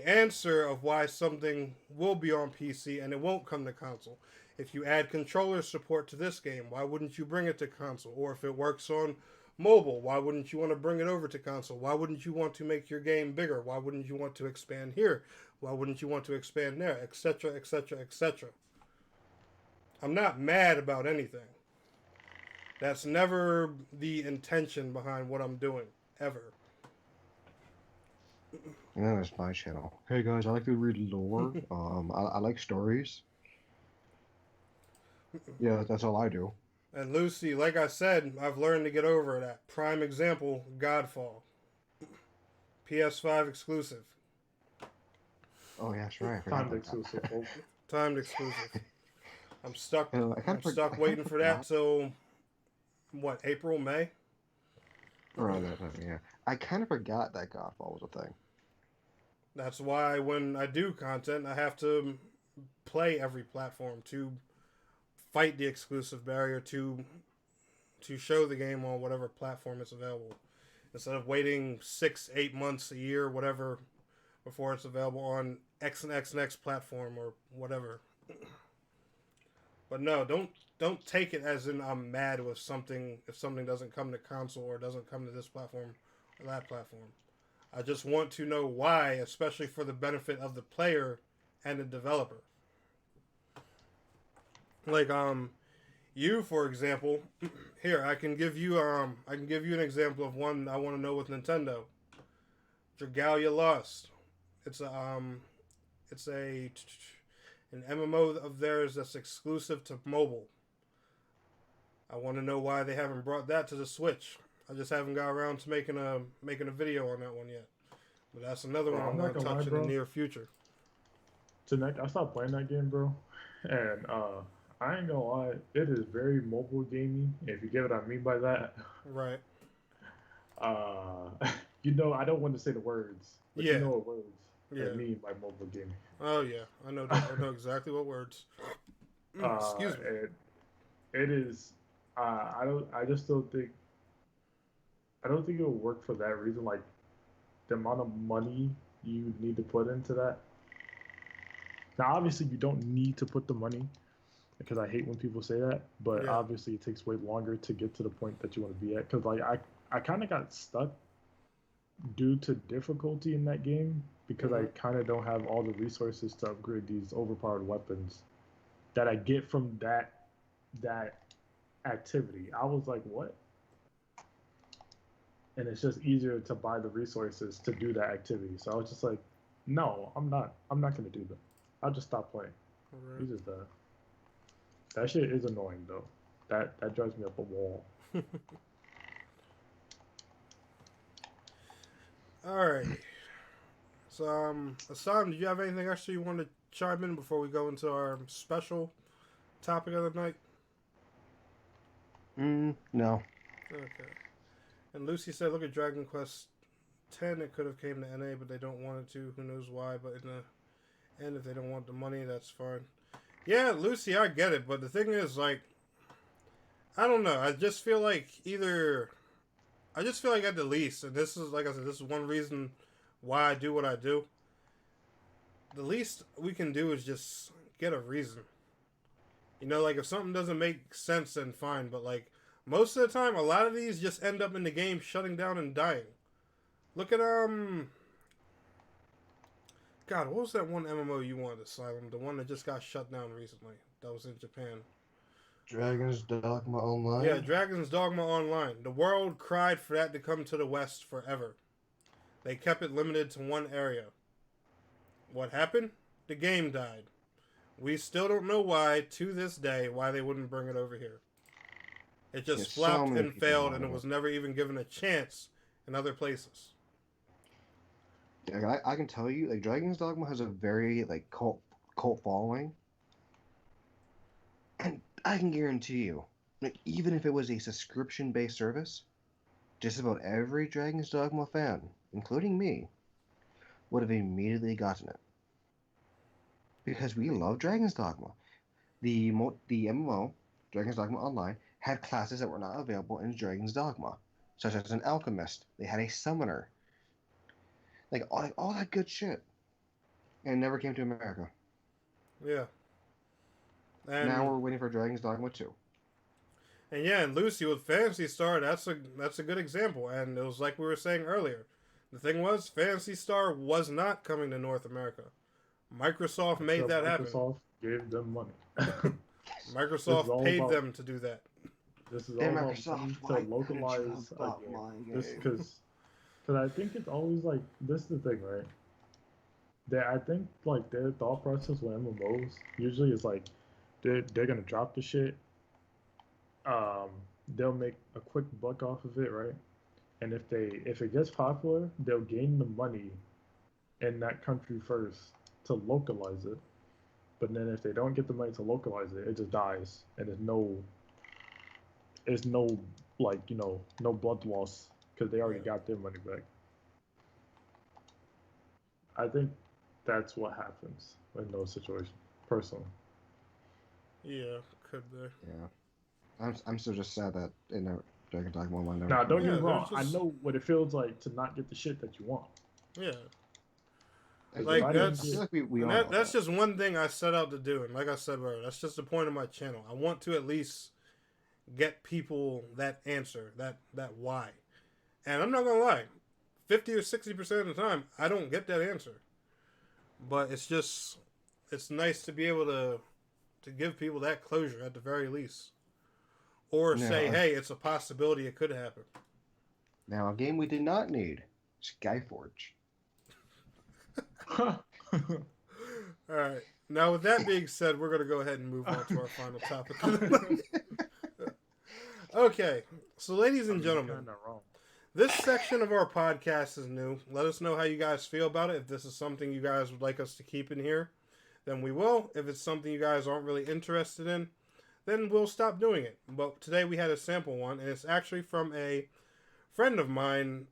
answer of why something will be on PC and it won't come to console. If you add controller support to this game, why wouldn't you bring it to console? Or if it works on mobile, why wouldn't you want to bring it over to console? Why wouldn't you want to make your game bigger? Why wouldn't you want to expand here? Why wouldn't you want to expand there? Etc., etc., etc. I'm not mad about anything. That's never the intention behind what I'm doing, ever.
Yeah, that's my channel. Hey guys, I like to read lore. I like stories. Yeah, that's all I do.
And Lucy, like I said, I've learned to get over that. Prime example, Godfall. PS5 exclusive.
Oh yeah, that's right. I forgot
Timed
about
exclusive.
that.
Timed exclusive. I'm stuck.
I
stuck waiting for that till what? April, May.
Around that time, yeah. I kind of forgot that Godfall was a thing.
That's why when I do content, I have to play every platform to fight the exclusive barrier to show the game on whatever platform it's available. Instead of waiting 6-8 months, a year, whatever, before it's available on X and X next platform or whatever. But no, don't take it as in I'm mad with something if something doesn't come to console or doesn't come to this platform or that platform. I just want to know why, especially for the benefit of the player and the developer. Like you, for example, here I can give you an example of one I want to know with Nintendo. Dragalia Lost. It's an MMO of theirs that's exclusive to mobile. I want to know why they haven't brought that to the Switch. I just haven't got around to making a video on that one yet. But that's another one I'm going to touch in the near future.
Tennek, I stopped playing that game, bro. And I ain't gonna lie, it is very mobile gaming. If you get what I mean by that.
Right.
I don't want to say the words, but
Yeah.
you know what words
Yeah.
I mean by mobile gaming.
Oh yeah, I know exactly what words. Excuse me.
It is. I don't think it will work for that reason. Like the amount of money you need to put into that. Now, obviously, you don't need to put the money because I hate when people say that. But
Yeah.
obviously, it takes way longer to get to the point that you want to be at. Because like I kind of got stuck due to difficulty in that game because I kind of don't have all the resources to upgrade these overpowered weapons that I get from that activity. I was like, what? And it's just easier to buy the resources to do that activity. So I was just like, no, I'm not gonna do that. I'll just stop playing.
Right.
You just that shit is annoying though. That drives me up a wall.
Alrighty. So, Assam, do you have anything extra you want to chime in before we go into our special topic of the night?
No.
Okay. And Lucy said, look at Dragon Quest 10. It could have came to NA, but they don't want it to. Who knows why? But in the end, if they don't want the money, that's fine. Yeah, Lucy, I get it. But the thing is, like, I don't know. I just feel like at the least, and this is, like I said, this is one reason why I do what I do. The least we can do is just get a reason. You know, like, if something doesn't make sense, then fine. But, like, most of the time, a lot of these just end up in the game shutting down and dying. Look at, God, what was that one MMO you wanted, Asylum? The one that just got shut down recently. That was in Japan.
Dragon's Dogma Online?
Yeah, Dragon's Dogma Online. The world cried for that to come to the West forever. They kept it limited to one area. What happened? The game died. We still don't know why, to this day, why they wouldn't bring it over here. It just flopped and failed, and it was never even given a chance in other places.
Yeah, I can tell you, like, Dragon's Dogma has a very, like, cult following. And I can guarantee you, like, even if it was a subscription-based service, just about every Dragon's Dogma fan, including me, would have immediately gotten it. Because we love Dragon's Dogma. The MMO, Dragon's Dogma Online, had classes that were not available in Dragon's Dogma, such as an alchemist. They had a summoner. Like, all that good shit. And it never came to America.
Yeah. And
now we're waiting for Dragon's Dogma 2.
And yeah, and Lucy with Phantasy Star, that's a good example. And it was like we were saying earlier. The thing was, Phantasy Star was not coming to North America. Microsoft made that happen.
Microsoft gave them money.
Microsoft paid them to do that.
This is all about money to localize because I think it's always like, this is the thing, right? I think like their thought process with MMOs usually is like they're gonna drop the shit. They'll make a quick buck off of it, right? And if it gets popular, they'll gain the money in that country first to localize it. But then if they don't get the money to localize it, it just dies, and there's no like, you know, no blood loss because they already got their money back. I think that's what happens in those situations, personally.
Yeah, could be.
Yeah, I'm still just sad that in a Dragon Dogma Online.
Nah, don't get me wrong. I know what it feels like to not get the shit that you want.
Yeah.
Like that's
that's just one thing I set out to do, and like I said earlier, that's just the point of my channel. I want to at least get people that answer, that why. And I'm not gonna lie, 50 or 60% of the time, I don't get that answer. But it's nice to be able to give people that closure at the very least, or say, hey, it's a possibility it could happen.
Now, a game we did not need, Skyforge.
Alright. Now, with that being said, we're going to go ahead and move on to our final topic. Okay. So, ladies and gentlemen, this section of our podcast is new. Let us know how you guys feel about it. If this is something you guys would like us to keep in here, then we will. If it's something you guys aren't really interested in, then we'll stop doing it. But today we had a sample one, and it's actually from a friend of mine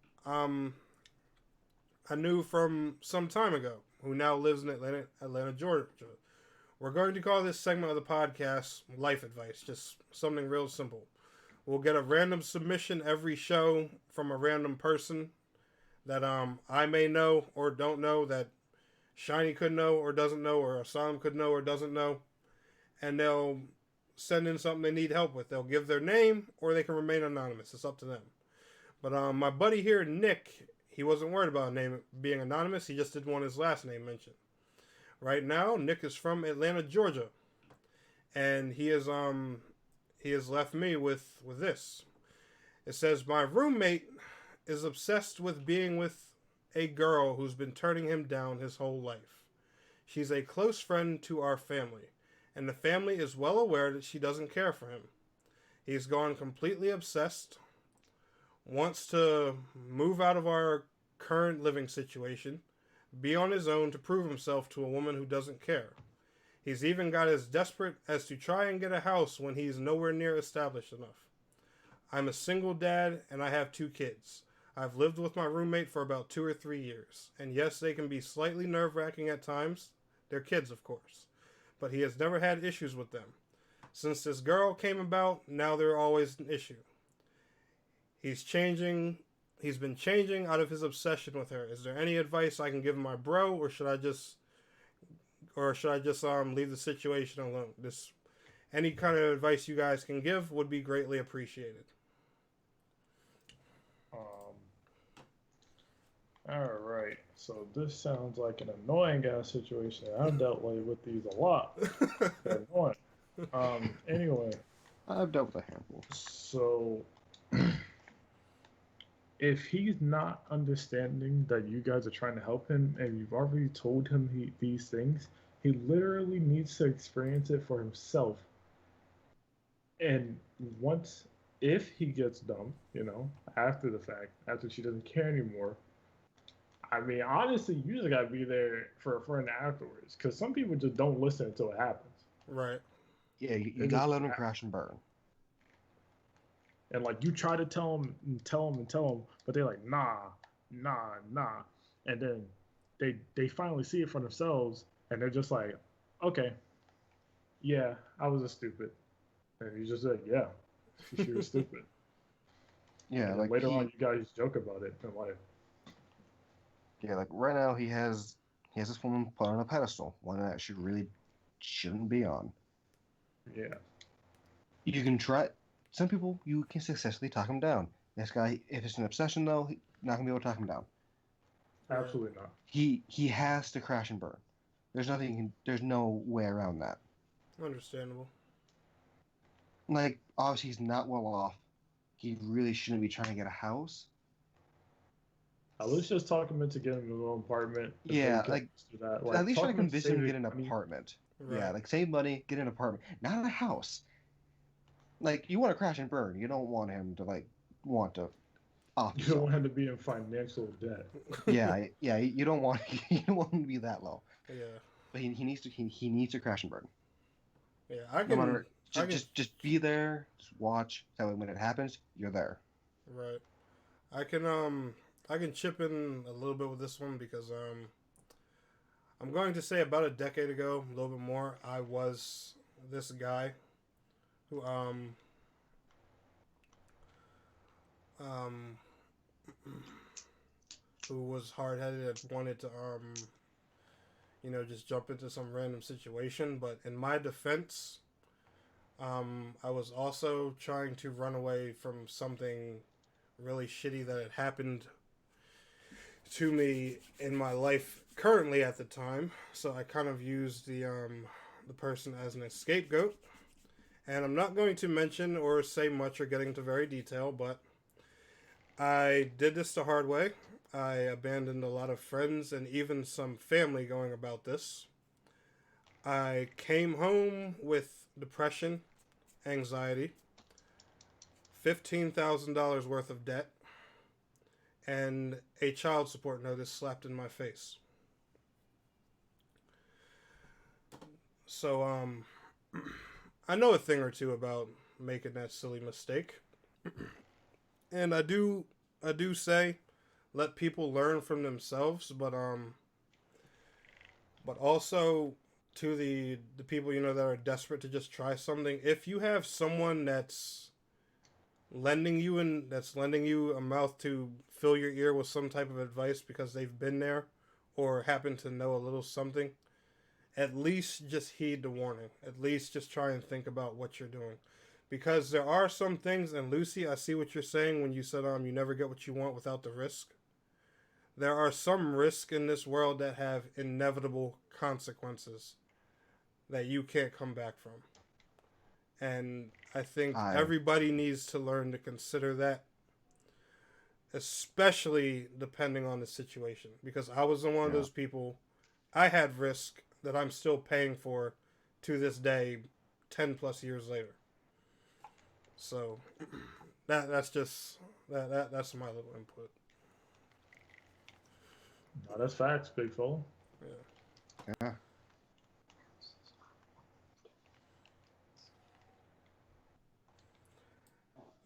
I knew from some time ago, who now lives in Atlanta, Georgia. We're going to call this segment of the podcast Life Advice, just something real simple. We'll get a random submission every show from a random person that I may know or don't know, that Shiny could know or doesn't know, or Asylum could know or doesn't know. And they'll send in something they need help with. They'll give their name or they can remain anonymous. It's up to them. But my buddy here, Nick, he wasn't worried about a name being anonymous. He just didn't want his last name mentioned. Right now, Nick is from Atlanta, Georgia, and he has left me with this. It says, my roommate is obsessed with being with a girl who's been turning him down his whole life. She's a close friend to our family, and the family is well aware that she doesn't care for him. He's gone completely obsessed, wants to move out of our current living situation, be on his own to prove himself to a woman who doesn't care. He's even got as desperate as to try and get a house when he's nowhere near established enough. I'm a single dad, and I have 2 kids. I've lived with my roommate for about 2 or 3 years, and yes, they can be slightly nerve-wracking at times. They're kids, of course, but he has never had issues with them. Since this girl came about, now they're always an issue. He's been changing out of his obsession with her. Is there any advice I can give my bro, or should I just leave the situation alone? Any kind of advice you guys can give would be greatly appreciated.
All right. So this sounds like an annoying ass situation. I've dealt with these a lot. They're annoying. Anyway.
I've dealt with a handful.
So if he's not understanding that you guys are trying to help him and you've already told him these things, he literally needs to experience it for himself. And if he gets dumb, after the fact, after she doesn't care anymore, I mean, honestly, you just gotta be there for a friend afterwards, because some people just don't listen until it happens.
Right.
Yeah, you gotta let them crash and burn.
And like, you try to tell them, but they're like, nah. And then they finally see it for themselves, and they're just like, okay, yeah, I was a stupid. And you just like, yeah, she was stupid.
Yeah,
and
like
later on, you guys joke about it in life.
Yeah, like right now he has this woman put on a pedestal, one that she really shouldn't be on.
Yeah.
You can try. Some people you can successfully talk him down. This guy, if it's an obsession though, he's not gonna be able to talk him down.
Absolutely not.
He has to crash and burn. There's no way around that.
Understandable.
Like, obviously he's not well off. He really shouldn't be trying to get a house.
Let's just talk him into getting his own apartment.
Yeah, like at least try to convince him to get an apartment.
Right.
Yeah, like save money, get an apartment, not a house. Like, you want to crash and burn. You don't want him to want to off.
You don't want him to be in financial debt.
Yeah. You don't want him to be that low.
Yeah.
But he needs to crash and burn.
Yeah, I can.
No matter, just be there, just watch. That way, when it happens, you're there.
Right. I can chip in a little bit with this one because I'm going to say about a decade ago, a little bit more, I was this guy who who was hard-headed and wanted to just jump into some random situation. But in my defense, I was also trying to run away from something really shitty that had happened to me in my life currently at the time. So I kind of used the person as an scapegoat. And I'm not going to mention or say much or get into very detail, but I did this the hard way. I abandoned a lot of friends and even some family going about this. I came home with depression, anxiety, $15,000 worth of debt, and a child support notice slapped in my face. So, I know a thing or two about making that silly mistake. And I do say, let people learn from themselves, but also to the people, that are desperate to just try something. If you have someone that's lending you a mouth to fill your ear with some type of advice because they've been there or happen to know a little something, at least just heed the warning. At least just try and think about what you're doing. Because there are some things, and Lucy, I see what you're saying when you said you never get what you want without the risk. There are some risks in this world that have inevitable consequences that you can't come back from. And I think everybody needs to learn to consider that, especially depending on the situation. Because I was one of those people, I had risk that I'm still paying for to this day, 10 plus years later. So that's just that's my little input.
No, that's facts, big fella.
Yeah.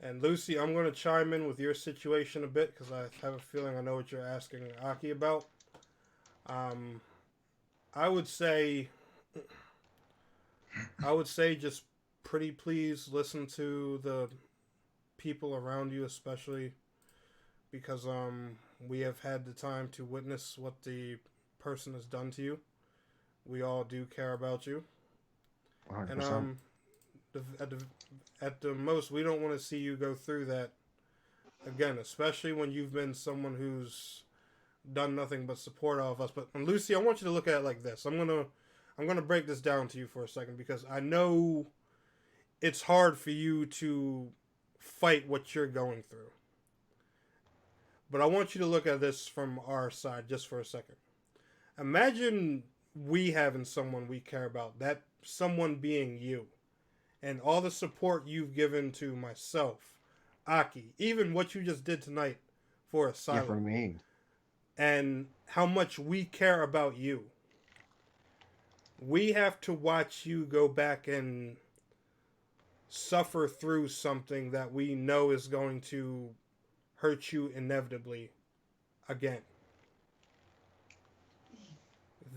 And Lucy, I'm going to chime in with your situation a bit because I have a feeling I know what you're asking Aki about. I would say just pretty please listen to the people around you, especially because we have had the time to witness what the person has done to you. We all do care about you.
100%.
And at the most, we don't want to see you go through that again, especially when you've been someone who's done nothing but support all of us. But Lucy, I want you to look at it like this. I'm gonna break this down to you for a second because I know it's hard for you to fight what you're going through. But I want you to look at this from our side just for a second. Imagine we having someone we care about, that someone being you, and all the support you've given to myself, Aki, even what you just did tonight for Asylum.
Yeah, for me.
And how much we care about you. We have to watch you go back and suffer through something that we know is going to hurt you inevitably again.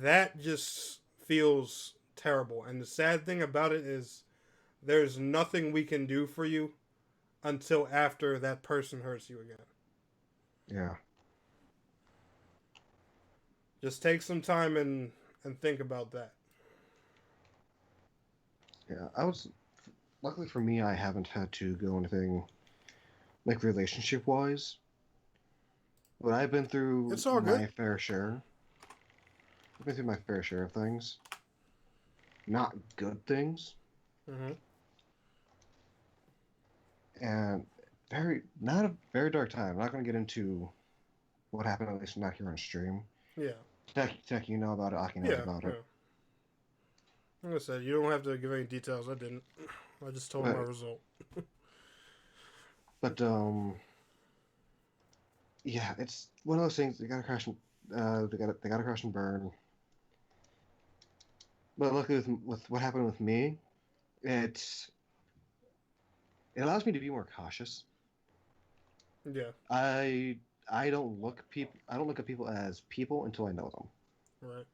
That just feels terrible. And the sad thing about it is there's nothing we can do for you until after that person hurts you again.
Yeah.
Just take some time and think about that.
Yeah, luckily for me, I haven't had to go anything like relationship wise. But I've been through
It's all good.
my fair share. I've been through my fair share of things. Not good things.
Mm-hmm.
And not a very dark time. I'm not going to get into what happened, at least not here on stream.
Yeah.
Tech, you know about it. Aki knows about it.
Like I said, you don't have to give any details. I didn't. I just told my result.
But yeah, it's one of those things. They gotta crash and they gotta crash and burn. But luckily, with what happened with me, it allows me to be more cautious.
Yeah.
I don't look at people as people until I know them.
Right.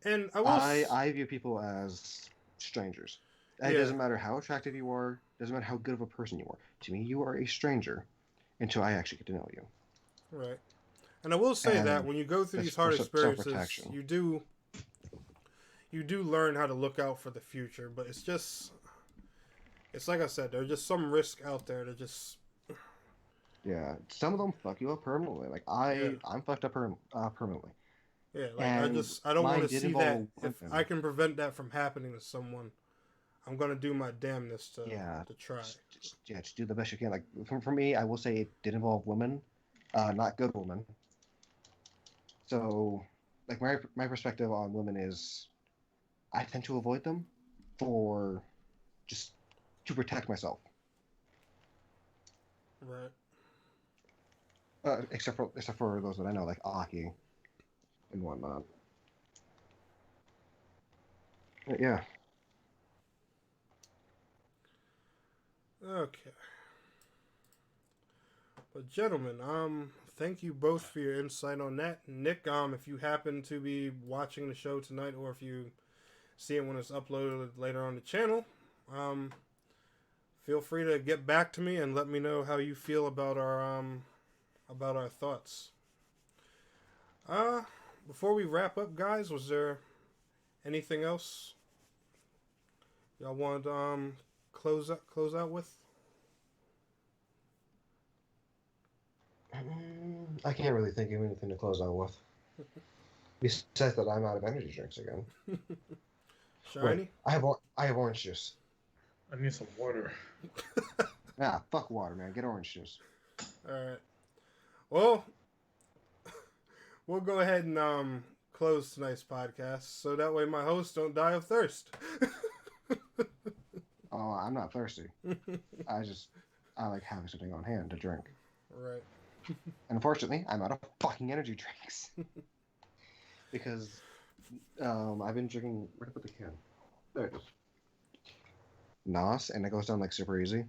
And
I view people as strangers. It doesn't matter how attractive you are. Doesn't matter how good of a person you are. To me, you are a stranger until I actually get to know you.
Right. And I will say that when you go through these hard experiences, you do learn how to look out for the future. But it's like I said, there's just some risk out there that just...
Yeah, some of them fuck you up permanently. Like I'm fucked up permanently.
Yeah, like I don't want to see that. If I can prevent that from happening to someone, I'm gonna do my damnness to try.
Just do the best you can. Like for me, I will say it did involve women, not good women. So, like my perspective on women is, I tend to avoid them for just to protect myself.
Right.
Except for those that I know, like Aki and whatnot. But yeah.
Okay. But gentlemen, thank you both for your insight on that. Nick, if you happen to be watching the show tonight, or if you see it when it's uploaded later on the channel, feel free to get back to me and let me know how you feel about our thoughts. Before we wrap up, guys, was there Anything else y'all want to close out with?
I can't really think of anything to close out with. Besides that, I'm out of energy drinks again.
Shiny?
Wait, I have orange juice.
I need some water.
Fuck water, man. Get orange juice.
All right. Well, we'll go ahead and close tonight's podcast so that way my hosts don't die of thirst.
Oh, I'm not thirsty. I like having something on hand to drink.
Right.
And unfortunately, I'm out of fucking energy drinks. Because I've been drinking. Where did I put the can? There it is. NOS, and it goes down like super easy.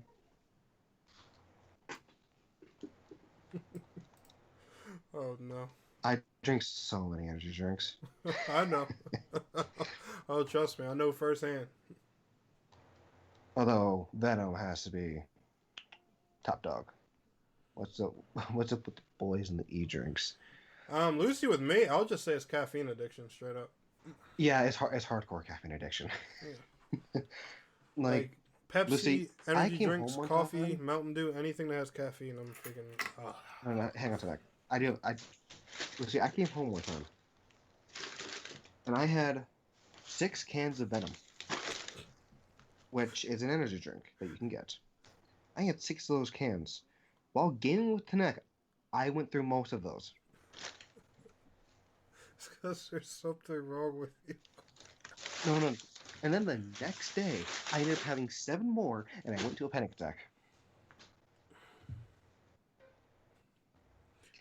Oh no.
I drink so many energy drinks.
I know. Oh, trust me, I know firsthand.
Although Venom has to be top dog. What's up with the boys and the e-drinks?
Lucy, with me, I'll just say it's caffeine addiction, straight up.
Yeah, it's hardcore caffeine addiction.
Yeah.
like
Pepsi,
Lucy,
energy drinks, coffee, Mountain Dew, anything that has caffeine, I'm freaking.
No, hang on to that. Lucy, I came home one time, and I had 6 cans of Venom, which is an energy drink that you can get. I had 6 of those cans. While gaming with Tennek, I went through most of those.
It's because there's something wrong with you.
No. And then the next day, I ended up having 7 more, and I went to a panic attack.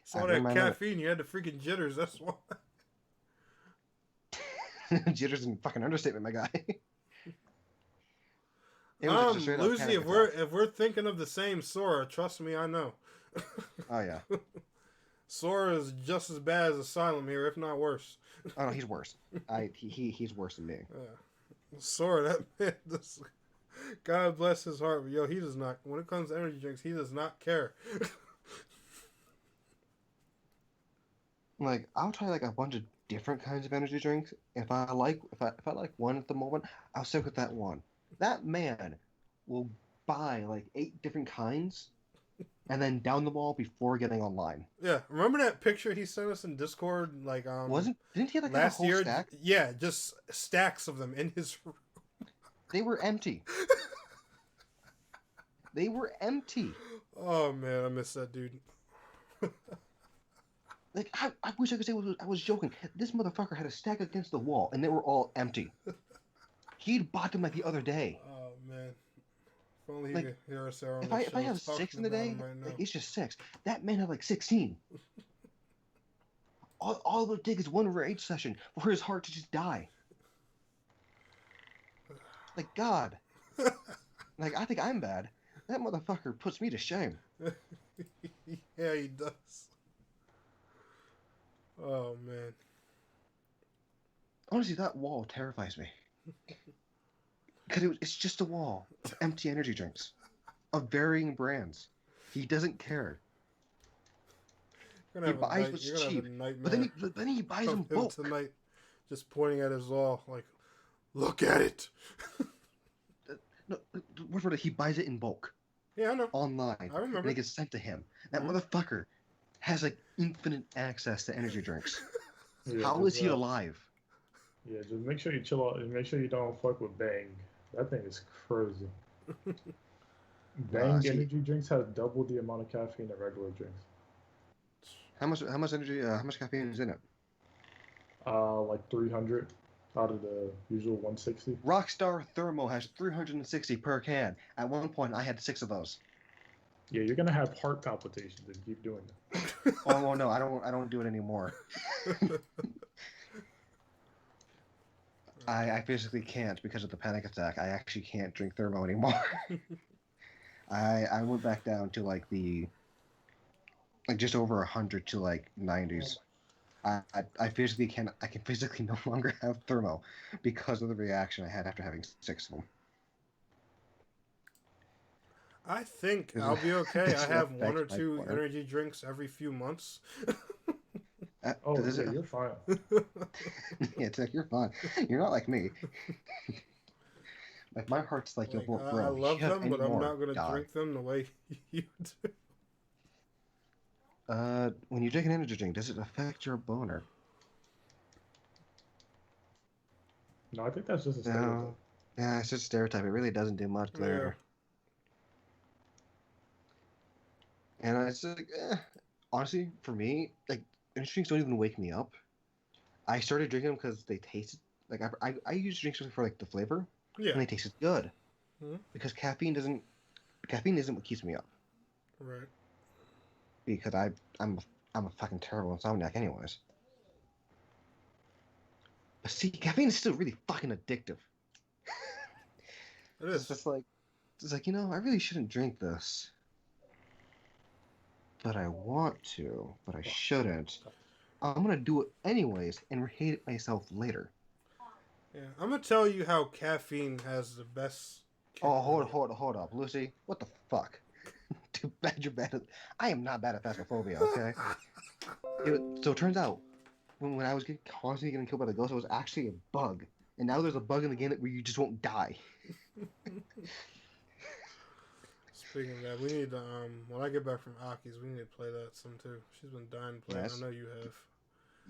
Saw that caffeine, you had the freaking jitters, that's why.
Jitters and fucking understatement, my guy.
Lucy, if we're thinking of the same Sora, trust me, I know.
Oh yeah.
Sora is just as bad as Asylum here, if not worse.
Oh no, he's worse. He's worse than me.
Yeah. Sora, that man, God bless his heart, but yo, he does not. When it comes to energy drinks, he does not care.
Like, I'll try like a bunch of different kinds of energy drinks. If I like one at the moment, I'll stick with that one. That man will buy like 8 different kinds and then down them all before getting online.
Yeah, remember that picture he sent us in Discord? Like,
didn't he like
last
have a whole
year?
stack?
Yeah, just stacks of them in his room.
They were empty. They were empty.
Oh man, I miss that dude.
Like, I wish I could say I was joking. This motherfucker had a stack against the wall, and they were all empty. He'd bought them like the other day.
Oh man, if only he
Like,
could hear us there on
if I have 6 in the day, like, it's just 6. That man had like 16. all it would take is one rage session for his heart to just die. Like, God. Like, I think I'm bad. That motherfucker puts me to shame.
Yeah, he does. Oh man.
Honestly, that wall terrifies me. Because it's just a wall of empty energy drinks of varying brands. He doesn't care. He buys what's cheap, but then he buys them bulk.
Tonight, just pointing at his wall, like, look at it.
No, what's what? He buys it in bulk.
Yeah, I know.
Online.
I remember.
And it gets sent to him. That motherfucker has like infinite access to energy drinks.
Yeah,
How is he alive?
Yeah, just make sure you chill out and make sure you don't fuck with Bang. That thing is crazy. Bang energy drinks has double the amount of caffeine that regular drinks.
How much energy? How much caffeine is in it?
Like 300 out of the usual 160.
Rockstar Thermo has 360 per can. At one point, I had 6 of those.
Yeah, you're gonna have heart palpitations if you keep doing that.
Oh well, no, I don't do it anymore. I physically can't because of the panic attack. I actually can't drink Thermo anymore. I went back down to like just over 100 to like 90s. I physically can physically no longer have Thermo because of the reaction I had after having 6 of them.
I think I'll be okay. I have 1 or 2 energy drinks every few months.
Oh,
does
yeah,
it?
you're fine.
Yeah, it's like you're fine. You're not like me. Like my heart's like, yo,
Like, I
bro, if
love
you have
them,
any
but I'm
more,
not gonna
die.
drink them the way you do.
When you drink an energy drink, does it affect your boner?
No, I think that's just a
No.
stereotype.
Yeah, it's just a stereotype. It really doesn't do much
Yeah.
there. And it's like, honestly, for me, like energy drinks don't even wake me up. I started drinking them because they tasted like I use drinks for like the flavor,
Yeah.
and they tasted good
Hmm.
because caffeine isn't what keeps me up
Right.
because I'm a fucking terrible insomniac anyways. But see, caffeine is still really fucking addictive.
It
It's
is.
just like I really shouldn't drink this, but I want to, but I shouldn't. I'm gonna do it anyways and hate myself later.
Yeah. I'm gonna tell you how caffeine has the best kick
Oh,
on you.
hold up, Lucy. What the fuck? Too bad you're bad at. I am not bad at phasmophobia. Okay. So it turns out when I was constantly getting killed by the ghost, it was actually a bug, and now there's a bug in the game where you just won't die.
Speaking of that, we need to when I get back from Aki's, we need to play that some too. She's been dying to play it.
Yes.
I know you have.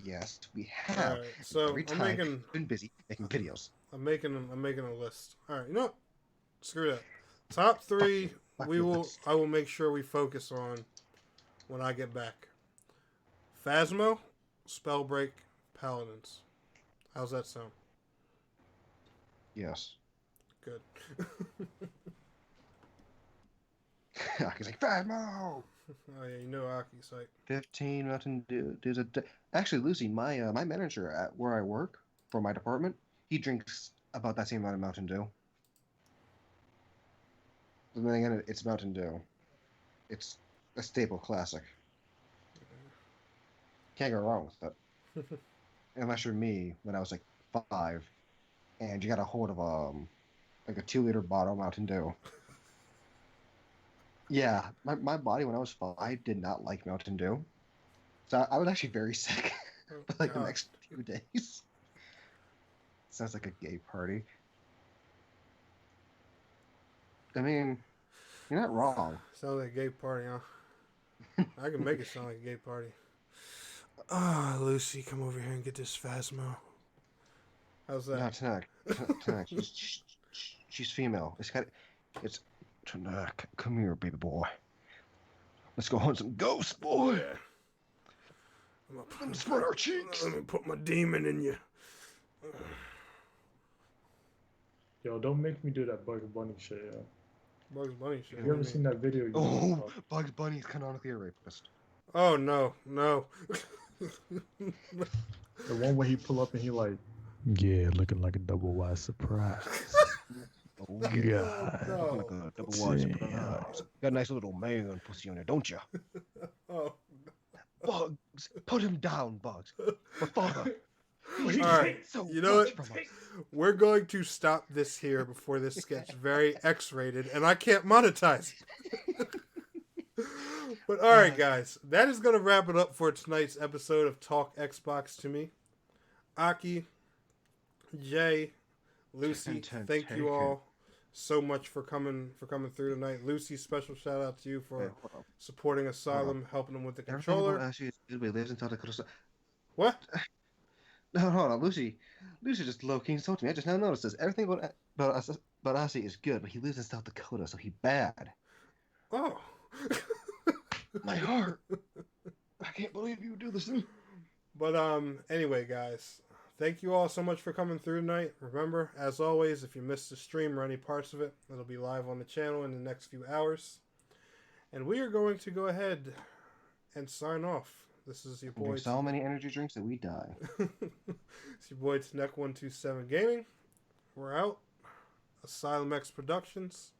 Yes, we have.
Alright, so
Every time I've been busy making videos.
I'm making a list. Alright, you know what? Screw that. Top three
Fuck
we
your
will
list.
I will make sure we focus on when I get back. Phasmo, Spellbreak, Paladins. How's that sound?
Yes.
Good.
He's like, Phasmo!
Oh yeah, you know Aki's like
15 Mountain Dew. Actually, Lucy, my manager at where I work for my department, he drinks about that same amount of Mountain Dew. But then again, it's Mountain Dew. It's a staple classic. Can't go wrong with it. Unless you're me when I was like 5, and you got a hold of like a 2-liter bottle of Mountain Dew. Yeah, my body when I was 5 did not like Mountain Dew, so I was actually very sick for like the
God.
next few days. Sounds like a gay party. I mean, you're not wrong.
Sounds like a gay party, huh? I can make it sound like a gay party. Ah, Lucy, come over here and get this Phasmo. How's that?
No, Tennek. She's female. It's Tennek. Come here, baby boy. Let's go hunt some ghosts, boy.
Yeah.
Let's spread our cheeks.
Let me put my demon in you.
Yo, don't make me do that Bugs Bunny shit, yo.
Bugs Bunny shit.
Have you ever seen that video?
Oh, Bugs Bunny is canonically a rapist.
Oh no, no.
The one where he pull up and he like, yeah, looking like a double wide surprise.
Oh,
God.
Like a double wide surprise. Got a nice little man pussy on it, don't you?
Oh.
Bugs, put him down, Bugs. My father.
All right,
So
you know
much
what?
from us.
We're going to stop this here before this gets very X-rated, and I can't monetize it. But all right, guys, that is going to wrap it up for tonight's episode of Talk Xbox to Me. Aki, Jay, Lucy, thank you all so much for coming through tonight. Lucy, special shout out to you for supporting Asylum, helping them with the controller.
Everything about lives in South Dakota.
What?
No, hold on, Lucy just low key insulted me. I just now noticed this. Everything about Asi is good, but he lives in South Dakota, so he bad.
Oh.
My heart. I can't believe you would do this to me.
But anyway, guys, thank you all so much for coming through tonight. Remember, as always, if you missed the stream or any parts of it, it'll be live on the channel in the next few hours. And we are going to go ahead and sign off. This is your boy.
Drink so many energy drinks that we die.
It's your boy Tennek127 Gaming. We're out. AsylumX Productions.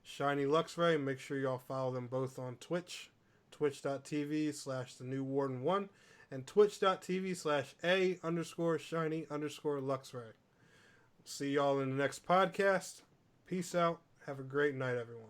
Shiny Luxray. Make sure y'all follow them both on Twitch. Twitch.tv/thenewwarden1 and Twitch.tv/A_shiny_Luxray. See y'all in the next podcast. Peace out. Have a great night, everyone.